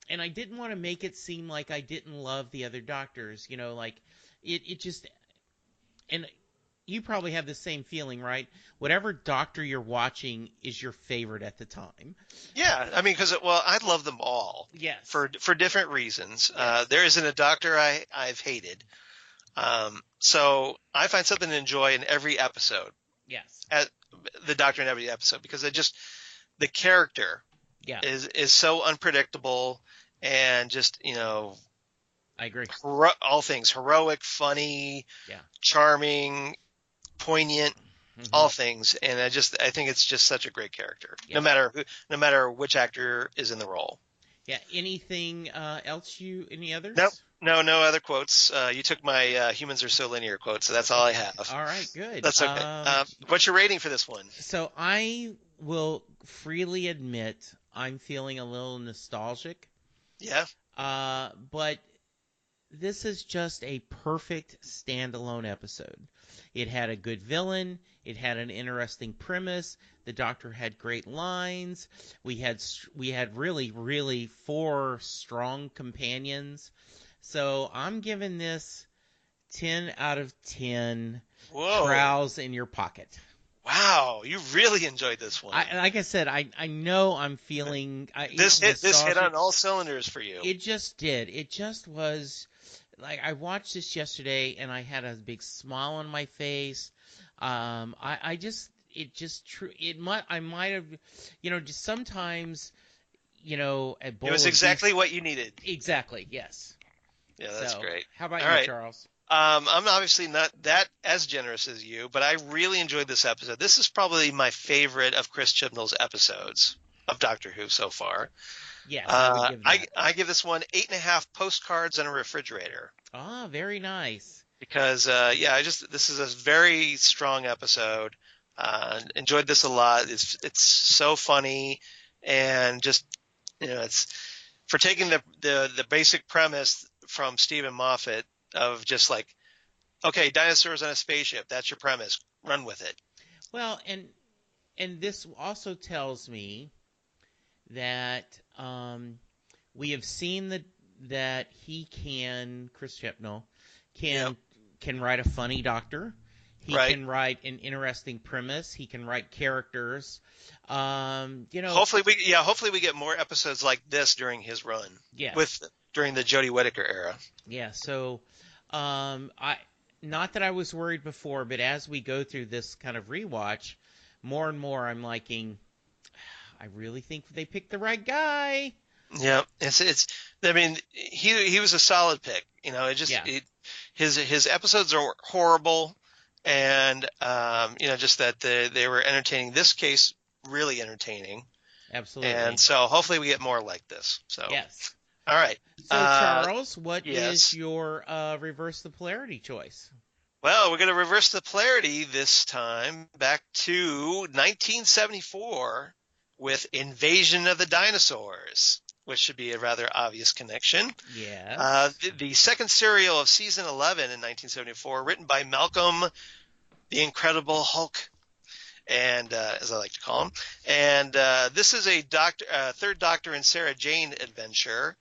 And I didn't want to make it seem like I didn't love the other doctors. It just... And you probably have the same feeling, right? Whatever doctor you're watching is your favorite at the time. Yeah, I mean, I love them all. Yes. For different reasons. Yes. There isn't a doctor I've hated. So I find something to enjoy in every episode. Yes. The doctor in every episode, because the character is so unpredictable, and just, I agree. all things heroic, funny, Yeah. charming, poignant, Mhm. all things. And I think it's just such a great character, Yeah. no matter which actor is in the role. Yeah. Anything else? Any others? No other quotes. You took my humans are so linear quote, so that's all I have. All right. Good. That's okay. What's your rating for this one? So I will freely admit I'm feeling a little nostalgic. Yeah. But this is just a perfect standalone episode. It had a good villain. It had an interesting premise. The Doctor had great lines. We had really, really 4 strong companions. So I'm giving this 10 out of 10 Whoa. trowels in your pocket. Wow, you really enjoyed this one. Like I said, I know I'm feeling this hit on all cylinders for you. It just did. It just was like I watched this yesterday and I had a big smile on my face. I might have, just sometimes, a bowl it was of exactly beef. what you needed. Exactly. Yes. Yeah, that's great. How about all you, right. Charles? I'm obviously not that as generous as you, but I really enjoyed this episode. This is probably my favorite of Chris Chibnall's episodes of Doctor Who so far. Yes, I give this one 8.5 postcards and a refrigerator. Ah, very nice. Because this is a very strong episode. Enjoyed this a lot. It's so funny, and just it's for taking the basic premise from Stephen Moffat of just like, okay, dinosaurs on a spaceship. That's your premise. Run with it. Well, and this also tells me that we have seen that Chris Chibnall can write a funny Doctor. He can write an interesting premise. He can write characters. Hopefully we get more episodes like this during his run. Yes. During the Jodie Whittaker era. Yeah. So, not that I was worried before, but as we go through this kind of rewatch, more and more I'm liking. I really think they picked the right guy. Yeah, I mean, he was a solid pick. His episodes are horrible, and just that they were entertaining. This case, really entertaining. Absolutely. And so hopefully we get more like this. So yes. All right. So Charles, what yes. is your reverse the polarity choice? Well, we're going to reverse the polarity this time back to 1974 with Invasion of the Dinosaurs, which should be a rather obvious connection. Yeah. The second serial of season 11 in 1974, written by Malcolm the Incredible Hulk, and as I like to call him. And this is a Third Doctor and Sarah Jane adventure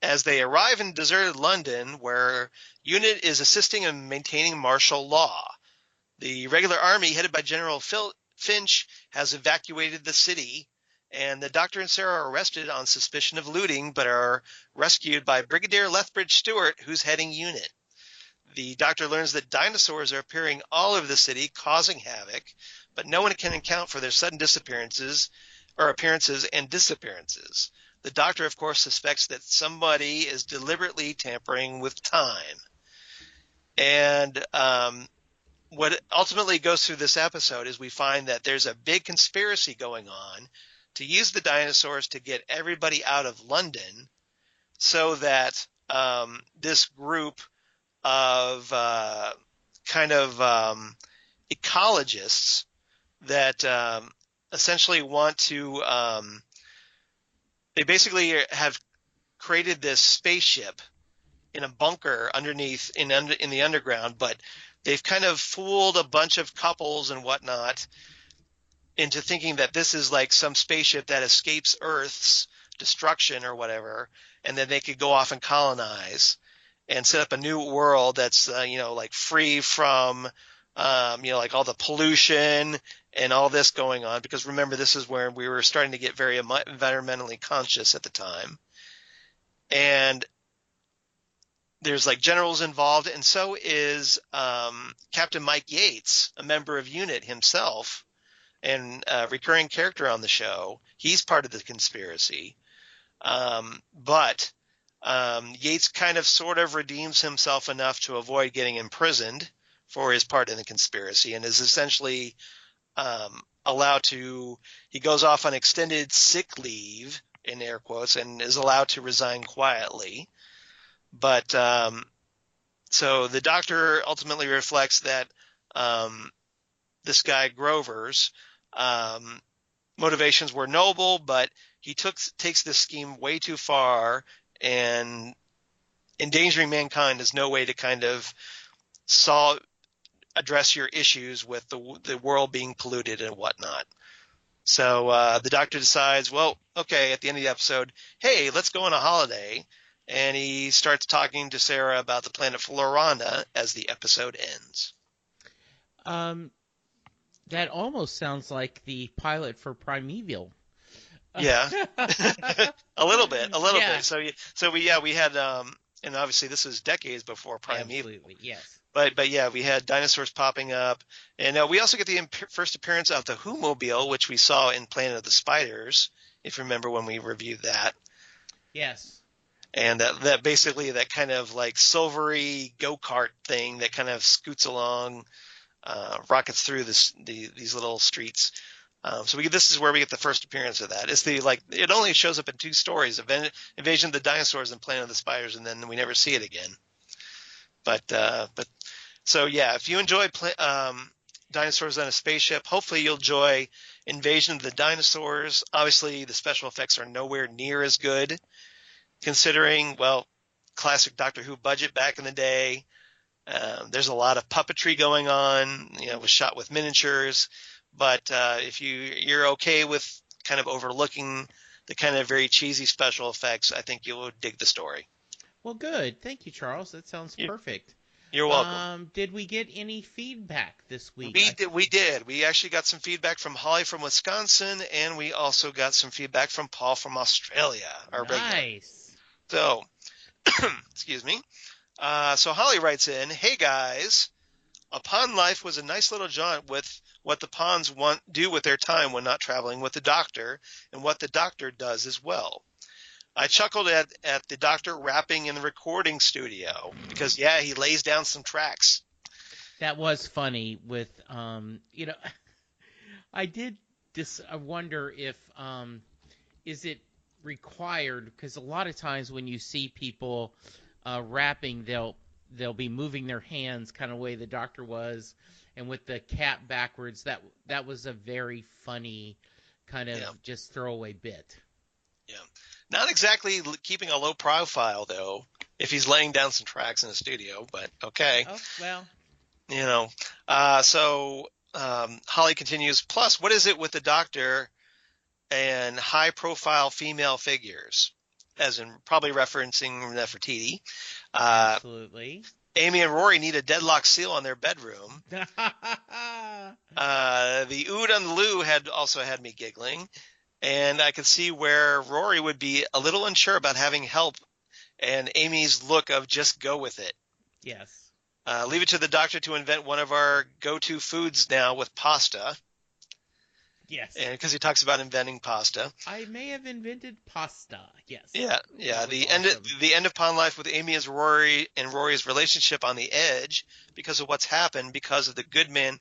as they arrive in deserted London, where UNIT is assisting in maintaining martial law. The regular army, headed by General Finch, has evacuated the city, and the Doctor and Sarah are arrested on suspicion of looting, but are rescued by Brigadier Lethbridge Stewart, who's heading UNIT. The Doctor learns that dinosaurs are appearing all over the city, causing havoc, but no one can account for their sudden appearances and disappearances. The Doctor, of course, suspects that somebody is deliberately tampering with time. And what ultimately goes through this episode is we find that there's a big conspiracy going on to use the dinosaurs to get everybody out of London, so that this group of ecologists that essentially want to they basically have created this spaceship in a bunker underneath in the underground, but they've kind of fooled a bunch of couples and whatnot into thinking that this is like some spaceship that escapes Earth's destruction or whatever, and then they could go off and colonize and set up a new world that's like free from like all the pollution and all this going on, because remember, this is where we were starting to get very environmentally conscious at the time. And there's like generals involved, and so is Captain Mike Yates, a member of UNIT himself, and a recurring character on the show. He's part of the conspiracy. But Yates kind of sort of redeems himself enough to avoid getting imprisoned for his part in the conspiracy, and is essentially allowed to, he goes off on extended sick leave, in air quotes, and is allowed to resign quietly. But so the Doctor ultimately reflects that this guy Grover's motivations were noble, but he takes this scheme way too far, and endangering mankind is no way to kind of address your issues with the world being polluted and whatnot. So the Doctor decides, well, okay, at the end of the episode, hey, let's go on a holiday. And he starts talking to Sarah about the planet Florana as the episode ends. That almost sounds like the pilot for Primeval. Yeah, a little bit. Yeah. So we had, and obviously this was decades before Primeval. Absolutely, yes. But yeah, we had dinosaurs popping up, and we also get the first appearance of the Who-mobile, which we saw in Planet of the Spiders, if you remember when we reviewed that. Yes. And that basically that kind of like silvery go-kart thing that kind of scoots along, rockets through these little streets. So this is where we get the first appearance of that. It's it only shows up in 2 stories: Invasion of the Dinosaurs and Planet of the Spiders, and then we never see it again. But so yeah, if you enjoy Dinosaurs on a Spaceship, hopefully you'll enjoy Invasion of the Dinosaurs. Obviously, the special effects are nowhere near as good, considering, well, classic Doctor Who budget back in the day. There's a lot of puppetry going on. It was shot with miniatures. But if you're okay with kind of overlooking the kind of very cheesy special effects, I think you'll dig the story. Well, good. Thank you, Charles. That sounds perfect. You're welcome. Did we get any feedback this week? We did. We actually got some feedback from Holly from Wisconsin, and we also got some feedback from Paul from Australia. Nice. So, excuse me. So Holly writes in, "Hey guys, A Pond Life was a nice little jaunt with what the Ponds do with their time when not traveling with the Doctor, and what the Doctor does as well. I chuckled at the Doctor rapping in the recording studio because, yeah, he lays down some tracks." That was funny with, I did I wonder if, is it required, because a lot of times when you see people rapping, they'll be moving their hands kind of way the Doctor was, and with the cap backwards, that was a very funny kind of just throwaway bit. Yeah. Not exactly keeping a low profile, though, if he's laying down some tracks in the studio, but okay. Oh, well. So Holly continues, "Plus, what is it with the Doctor and high-profile female figures?" As in probably referencing Nefertiti. Absolutely. Amy and Rory need a deadlock seal on their bedroom. The ood on the loo also had me giggling. And I could see where Rory would be a little unsure about having help, and Amy's look of just go with it. Yes. Leave it to the Doctor to invent one of our go-to foods now with pasta. Yes. And because he talks about inventing pasta. I may have invented pasta. Yes. Yeah. The end of Pond Life with Amy and Rory's relationship on the edge because of what's happened, because of the Good Man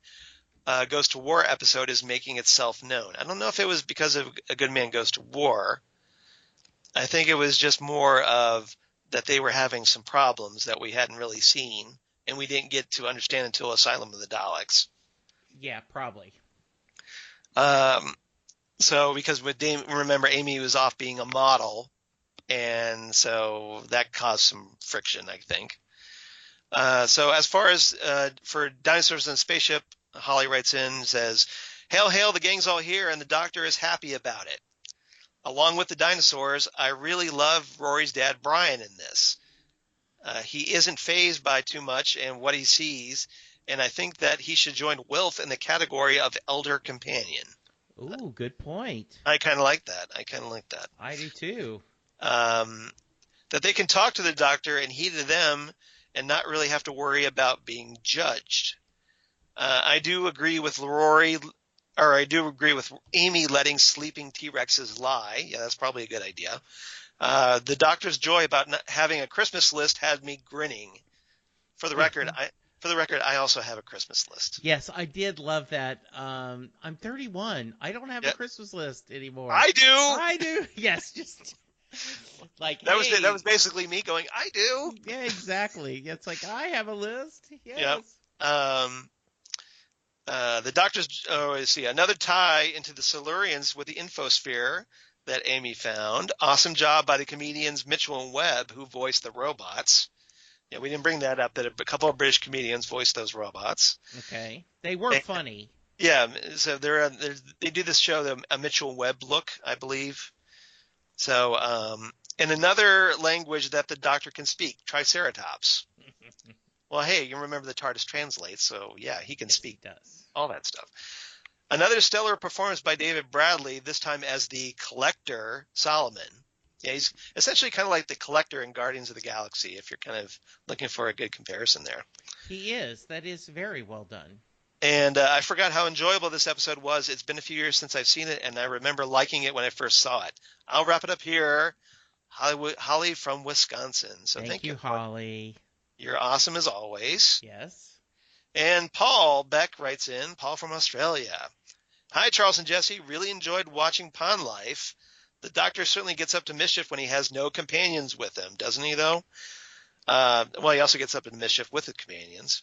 Goes to War episode is making itself known. I don't know if it was because of A Good Man Goes to War. I think it was just more of that they were having some problems that we hadn't really seen, and we didn't get to understand until Asylum of the Daleks. Yeah, probably. So because remember, Amy was off being a model, and so that caused some friction, I think. So as far as for Dinosaurs in a Spaceship, Holly writes in and says, "Hail, hail, the gang's all here, and the Doctor is happy about it. Along with the dinosaurs, I really love Rory's dad, Brian, in this. He isn't fazed by too much and what he sees, and I think that he should join Wilf in the category of elder companion." Ooh, good point. I kind of like that. I do too. That they can talk to the Doctor and he to them and not really have to worry about being judged. I do agree with Amy letting sleeping T-Rexes lie. Yeah, that's probably a good idea. The doctor's joy about not having a Christmas list had me grinning. For the record, I also have a Christmas list. Yes, I did love that. I'm 31. I don't have a Yep. Christmas list anymore. I do. I do. Yes, just like That hey. was basically me going, I do. Yeah, exactly. It's like I have a list. Yes. Yep. The doctor's let's see, another tie into the Silurians with the infosphere that Amy found. Awesome job by the comedians Mitchell and Webb, who voiced the robots. Yeah, we didn't bring that up, that a couple of British comedians voiced those robots. Okay. They were funny. Yeah, so they do this show, a Mitchell and Webb look, I believe. So, in another language that the doctor can speak, Triceratops. Well, hey, you remember the TARDIS translates, so yeah, he can speak. He does. All that stuff. Another stellar performance by David Bradley, this time as the Collector Solomon. Yeah, he's essentially kind of like the Collector in Guardians of the Galaxy, if you're kind of looking for a good comparison there. He is. That is very well done. And I forgot how enjoyable this episode was. It's been a few years since I've seen it, and I remember liking it when I first saw it. I'll wrap it up here. Holly from Wisconsin. So thank you, Holly. You're awesome as always. Yes. And Paul Beck writes in, Paul from Australia. Hi, Charles and Jesse. Really enjoyed watching Pond Life. The doctor certainly gets up to mischief when he has no companions with him, doesn't he, though? Well, he also gets up to mischief with the companions.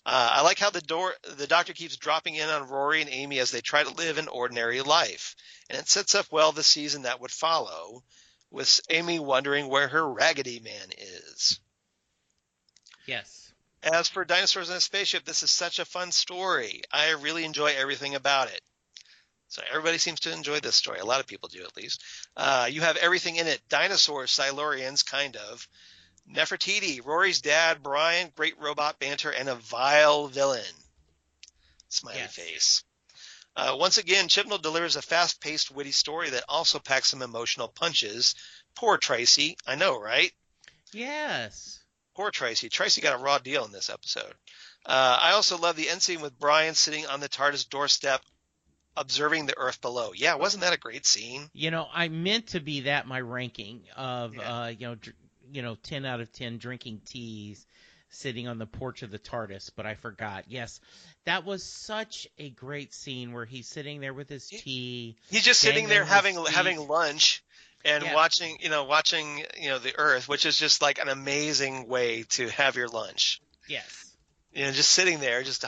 I like how the doctor keeps dropping in on Rory and Amy as they try to live an ordinary life. And it sets up well the season that would follow, with Amy wondering where her Raggedy Man is. Yes. As for Dinosaurs in a Spaceship, this is such a fun story. I really enjoy everything about it. So everybody seems to enjoy this story. A lot of people do, at least. You have everything in it. Dinosaurs, Silurians, kind of. Nefertiti, Rory's dad, Brian, great robot banter, and a vile villain. Smiley face. Once again, Chibnall delivers a fast-paced, witty story that also packs some emotional punches. Poor Tracy. I know, right? Yes. Poor Tracy. Tracy got a raw deal in this episode. I also love the end scene with Brian sitting on the TARDIS doorstep observing the Earth below. Yeah, wasn't that a great scene? You know, I meant to be that my ranking of, 10 out of 10 drinking teas sitting on the porch of the TARDIS, but I forgot. Yes, that was such a great scene where he's sitting there with his tea. He's just sitting there having lunch and watching the Earth, which is just like an amazing way to have your lunch. Yes. Just sitting there, just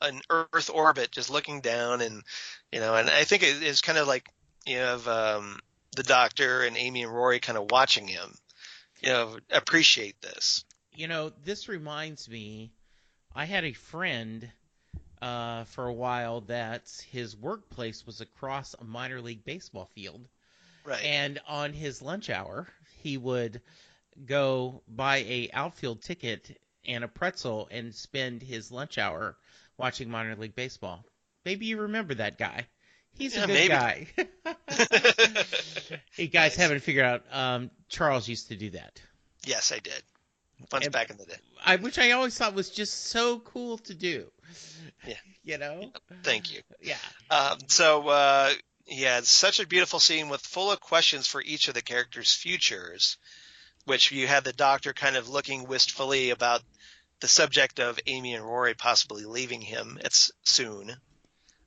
an Earth orbit, just looking down, and and I think it's kind of like you have the Doctor and Amy and Rory kind of watching him, appreciate this. This reminds me, I had a friend for a while that his workplace was across a minor league baseball field. Right. And on his lunch hour, he would go buy a outfield ticket and a pretzel and spend his lunch hour watching minor league baseball. Maybe you remember that guy. He's a good guy. Hey, guys, haven't figured out, Charles used to do that. Yes, I did. Once back in the day. Which I always thought was just so cool to do. Yeah. Thank you. Yeah. It's such a beautiful scene with full of questions for each of the characters' futures, which you had the Doctor kind of looking wistfully about the subject of Amy and Rory possibly leaving him. It's soon,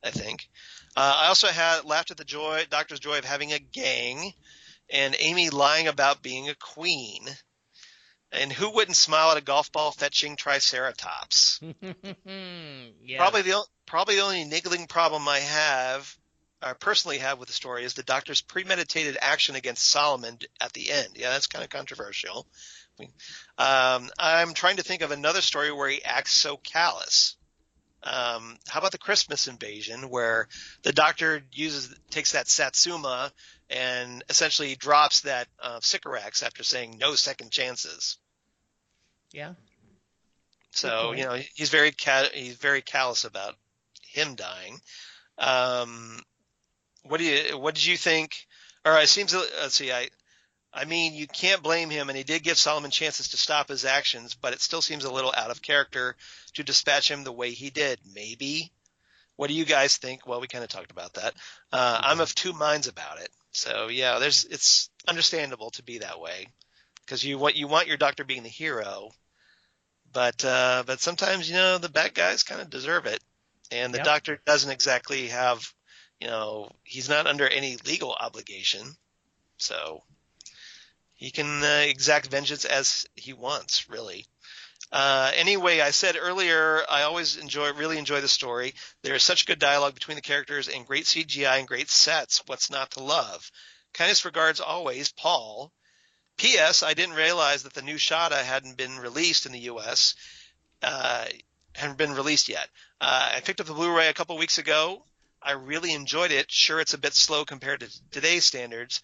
I think. I also laughed at the Doctor's joy of having a gang, and Amy lying about being a queen. And who wouldn't smile at a golf ball fetching Triceratops? Yeah. Probably the only niggling problem I personally have with the story is the Doctor's premeditated action against Solomon at the end. Yeah, that's kind of controversial. I'm trying to think of another story where he acts so callous. How about the Christmas Invasion, where the Doctor takes that Satsuma and essentially drops that Sycorax after saying no second chances. Yeah. So he's very callous about him dying. What did you think? Or it seems. Let's see. I mean, you can't blame him, and he did give Solomon chances to stop his actions, but it still seems a little out of character to dispatch him the way he did. Maybe. What do you guys think? Well, we kind of talked about that. I'm of two minds about it. So yeah, it's understandable to be that way because you want your doctor being the hero, but sometimes the bad guys kind of deserve it, and the Yep. doctor doesn't exactly have, he's not under any legal obligation, so he can exact vengeance as he wants, really. Anyway, I said earlier, I always really enjoy the story. There is such good dialogue between the characters and great CGI and great sets. What's not to love? Kindest regards always, Paul. P.S. I didn't realize that the new Shada hadn't been released in the U.S. Hadn't been released yet. I picked up the Blu-ray a couple weeks ago. I really enjoyed it. Sure, it's a bit slow compared to today's standards,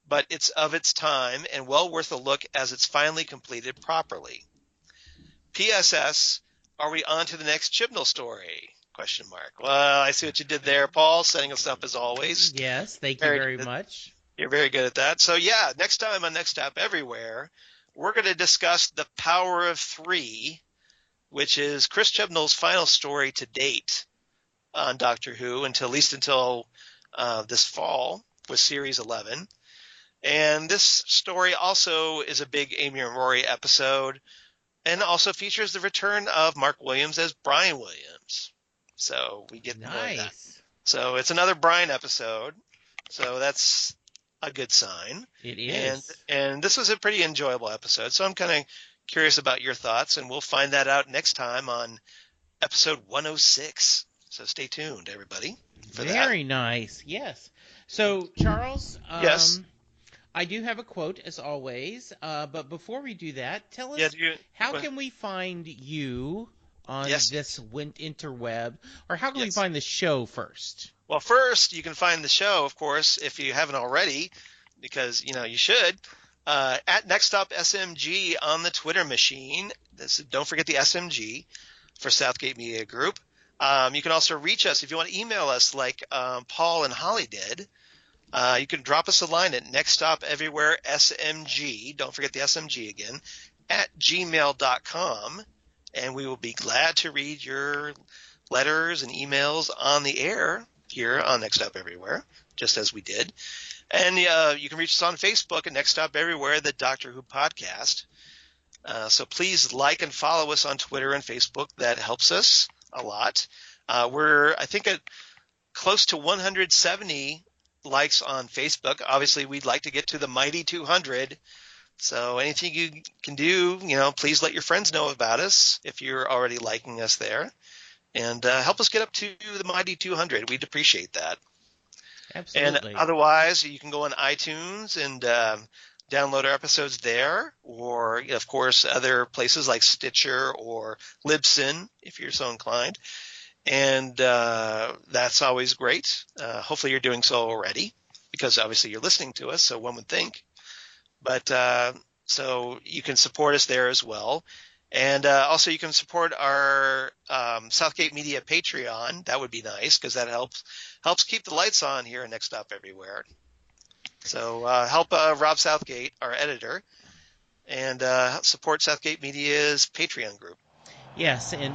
but it's of its time and well worth a look as it's finally completed properly. PSS, are we on to the next Chibnall story? Question mark. Well, I see what you did there, Paul, setting us up as always. Yes, thank you very much. You're very good at that. So yeah, next time on Next Stop Everywhere, we're going to discuss The Power of Three, which is Chris Chibnall's final story to date on Doctor Who, at least until this fall with Series 11. And this story also is a big Amy and Rory episode, and also features the return of Mark Williams as Brian Williams. So we get more of that. So it's another Brian episode. So that's a good sign. It is. And this was a pretty enjoyable episode. So I'm kind of curious about your thoughts, and we'll find that out next time on episode 106. So stay tuned, everybody, for that. Very nice. Yes. So, Charles, yes. I do have a quote, as always, but before we do that, tell us, how can we find you on this interweb, or how can we find the show first? Well, first, you can find the show, of course, if you haven't already, because, you should, at Next Stop SMG on the Twitter machine. Don't forget the SMG for Southgate Media Group. You can also reach us if you want to email us like Paul and Holly did. You can drop us a line at nextstopeverywheresmg, don't forget the SMG again, at gmail.com, and we will be glad to read your letters and emails on the air here on Next Stop Everywhere, just as we did. And you can reach us on Facebook at Next Stop Everywhere, the Doctor Who podcast. So please like and follow us on Twitter and Facebook. That helps us a lot. We're, I think, at close to 170 likes on Facebook. Obviously, we'd like to get to the mighty 200. So anything you can do, please let your friends know about us if you're already liking us there. And help us get up to the mighty 200. We'd appreciate that. Absolutely. And otherwise, you can go on iTunes and download our episodes there, or, of course, other places like Stitcher or Libsyn, if you're so inclined. And that's always great. Hopefully you're doing so already, because obviously you're listening to us, so one would think. But so you can support us there as well. And also you can support our Southgate Media Patreon. That would be nice, because that helps keep the lights on here at Next Stop Everywhere. So help Rob Southgate, our editor, and support Southgate Media's Patreon group. Yes, and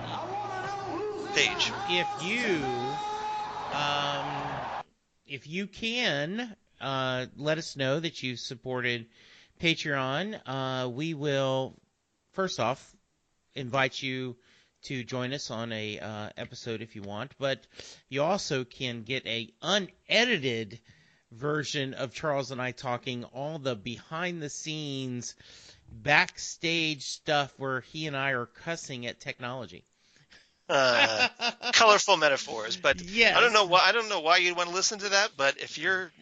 page. If you can let us know that you supported Patreon, we will first off invite you to join us on a episode if you want, but you also can get a unedited version of Charles and I talking all the behind the scenes backstage stuff where he and I are cussing at technology. Colorful metaphors, but yes. I don't know why you'd want to listen to that, but if you're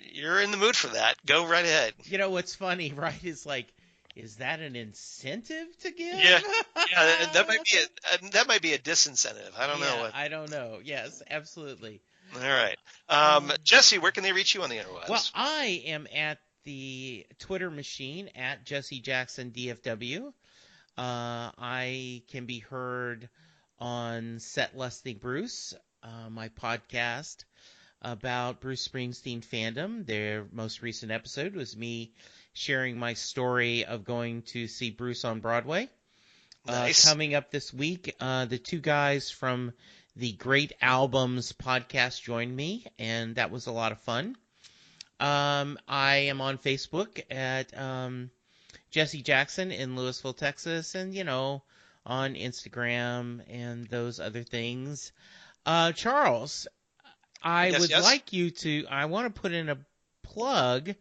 in the mood for that, go right ahead. What's funny, right? Is like, is that an incentive to give? Yeah, that might be a disincentive. I don't know. I don't know. Yes, absolutely. All right, Jesse, where can they reach you on the interwebs? Well, I am at the Twitter machine at Jesse Jackson DFW. I can be heard on Set Lusting Bruce, my podcast about Bruce Springsteen fandom. Their most recent episode was me sharing my story of going to see Bruce on Broadway. Nice. Coming up this week, the two guys from the Great Albums podcast joined me, and that was a lot of fun. I am on Facebook at Jesse Jackson in Louisville, Texas, and, on Instagram and those other things. Charles, I Yes, would yes. like you to, I want to put in a plug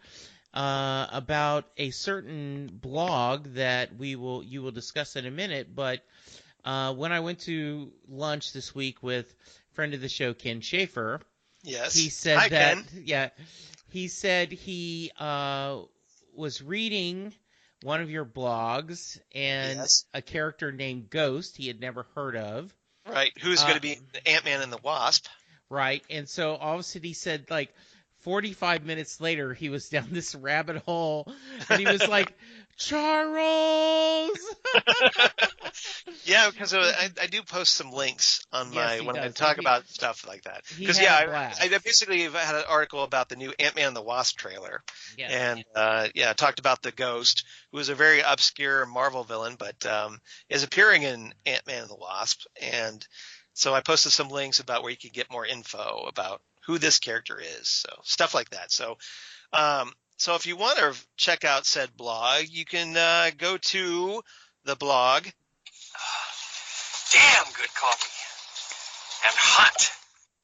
about a certain blog that you will discuss in a minute, but when I went to lunch this week with friend of the show, Ken Schaefer, Yes. he said Hi, that, Ken. he said he was reading one of your blogs and Yes. a character named Ghost he had never heard of. Right. Who's going to be Ant-Man and the Wasp? Right. And so all of a sudden he said, like, 45 minutes later, he was down this rabbit hole and he was like, Charles! Yeah, because I do post some links on Yes, he when I does. talk about stuff like that. He Because had a blast. I basically have had an article about the new Ant-Man and the Wasp trailer, Yes. and talked about the Ghost, who is a very obscure Marvel villain, but is appearing in Ant-Man and the Wasp, and so I posted some links about where you can get more info about who this character is, so stuff like that. So if you want to check out said blog, you can go to the blog. Damn good coffee. And hot.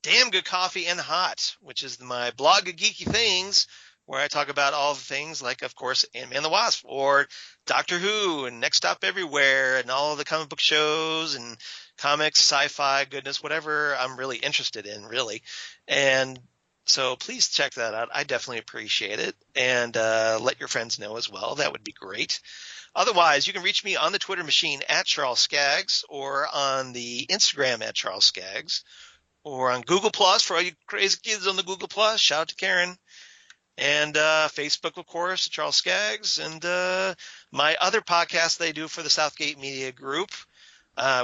Damn Good Coffee and Hot, which is my blog of geeky things, where I talk about all the things like, of course, Ant-Man and the Wasp, or Doctor Who, and Next Stop Everywhere, and all of the comic book shows, and comics, sci-fi, goodness, whatever I'm really interested in, really. And so please check that out. I definitely appreciate it. And let your friends know as well. That would be great. Otherwise, you can reach me on the Twitter machine at Charles Skaggs, or on the Instagram at Charles Skaggs, or on Google Plus for all you crazy kids on the Google Plus. Shout out to Karen. And Facebook, of course, Charles Skaggs. And my other podcast they do for the Southgate Media Group,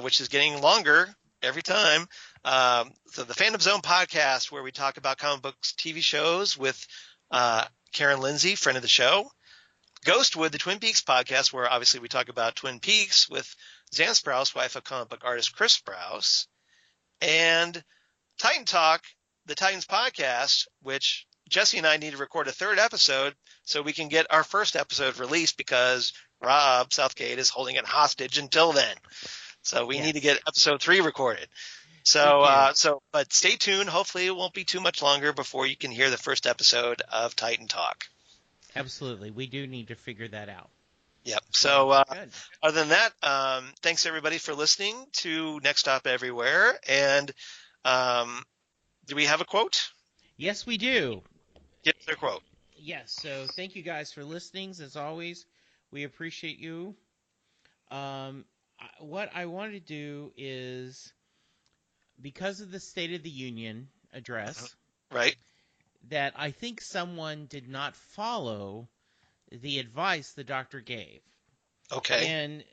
which is getting longer every time. So the Fandom Zone podcast, where we talk about comic books, TV shows with Karen Lindsay, friend of the show. Ghostwood, the Twin Peaks podcast, where obviously we talk about Twin Peaks with Zan Sprouse, wife of comic book artist Chris Sprouse. And Titan Talk, the Titans podcast, which Jesse and I need to record a third episode so we can get our first episode released, because Rob Southgate is holding it hostage until then. So we need to get episode 3 recorded. But stay tuned. Hopefully it won't be too much longer before you can hear the first episode of Titan Talk. Absolutely. We do need to figure that out. Yep. So other than that, thanks everybody for listening to Next Stop Everywhere. And do we have a quote? Yes, we do. Get their quote. Yes. So thank you guys for listening. As always, we appreciate you. What I want to do is, because of the State of the Union address, right, that I think someone did not follow the advice the doctor gave. Okay. In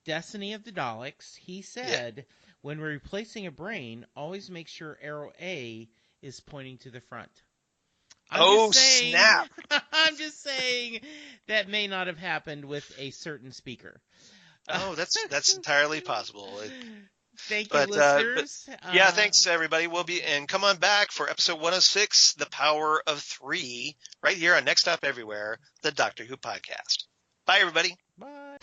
Destiny of the Daleks, he said, when replacing a brain, always make sure arrow A is pointing to the front. Snap. I'm just saying that may not have happened with a certain speaker. Oh, that's entirely possible. Thank you, listeners. Thanks everybody. And come on back for episode 106, The Power of 3, right here on Next Stop Everywhere, the Doctor Who podcast. Bye, everybody. Bye.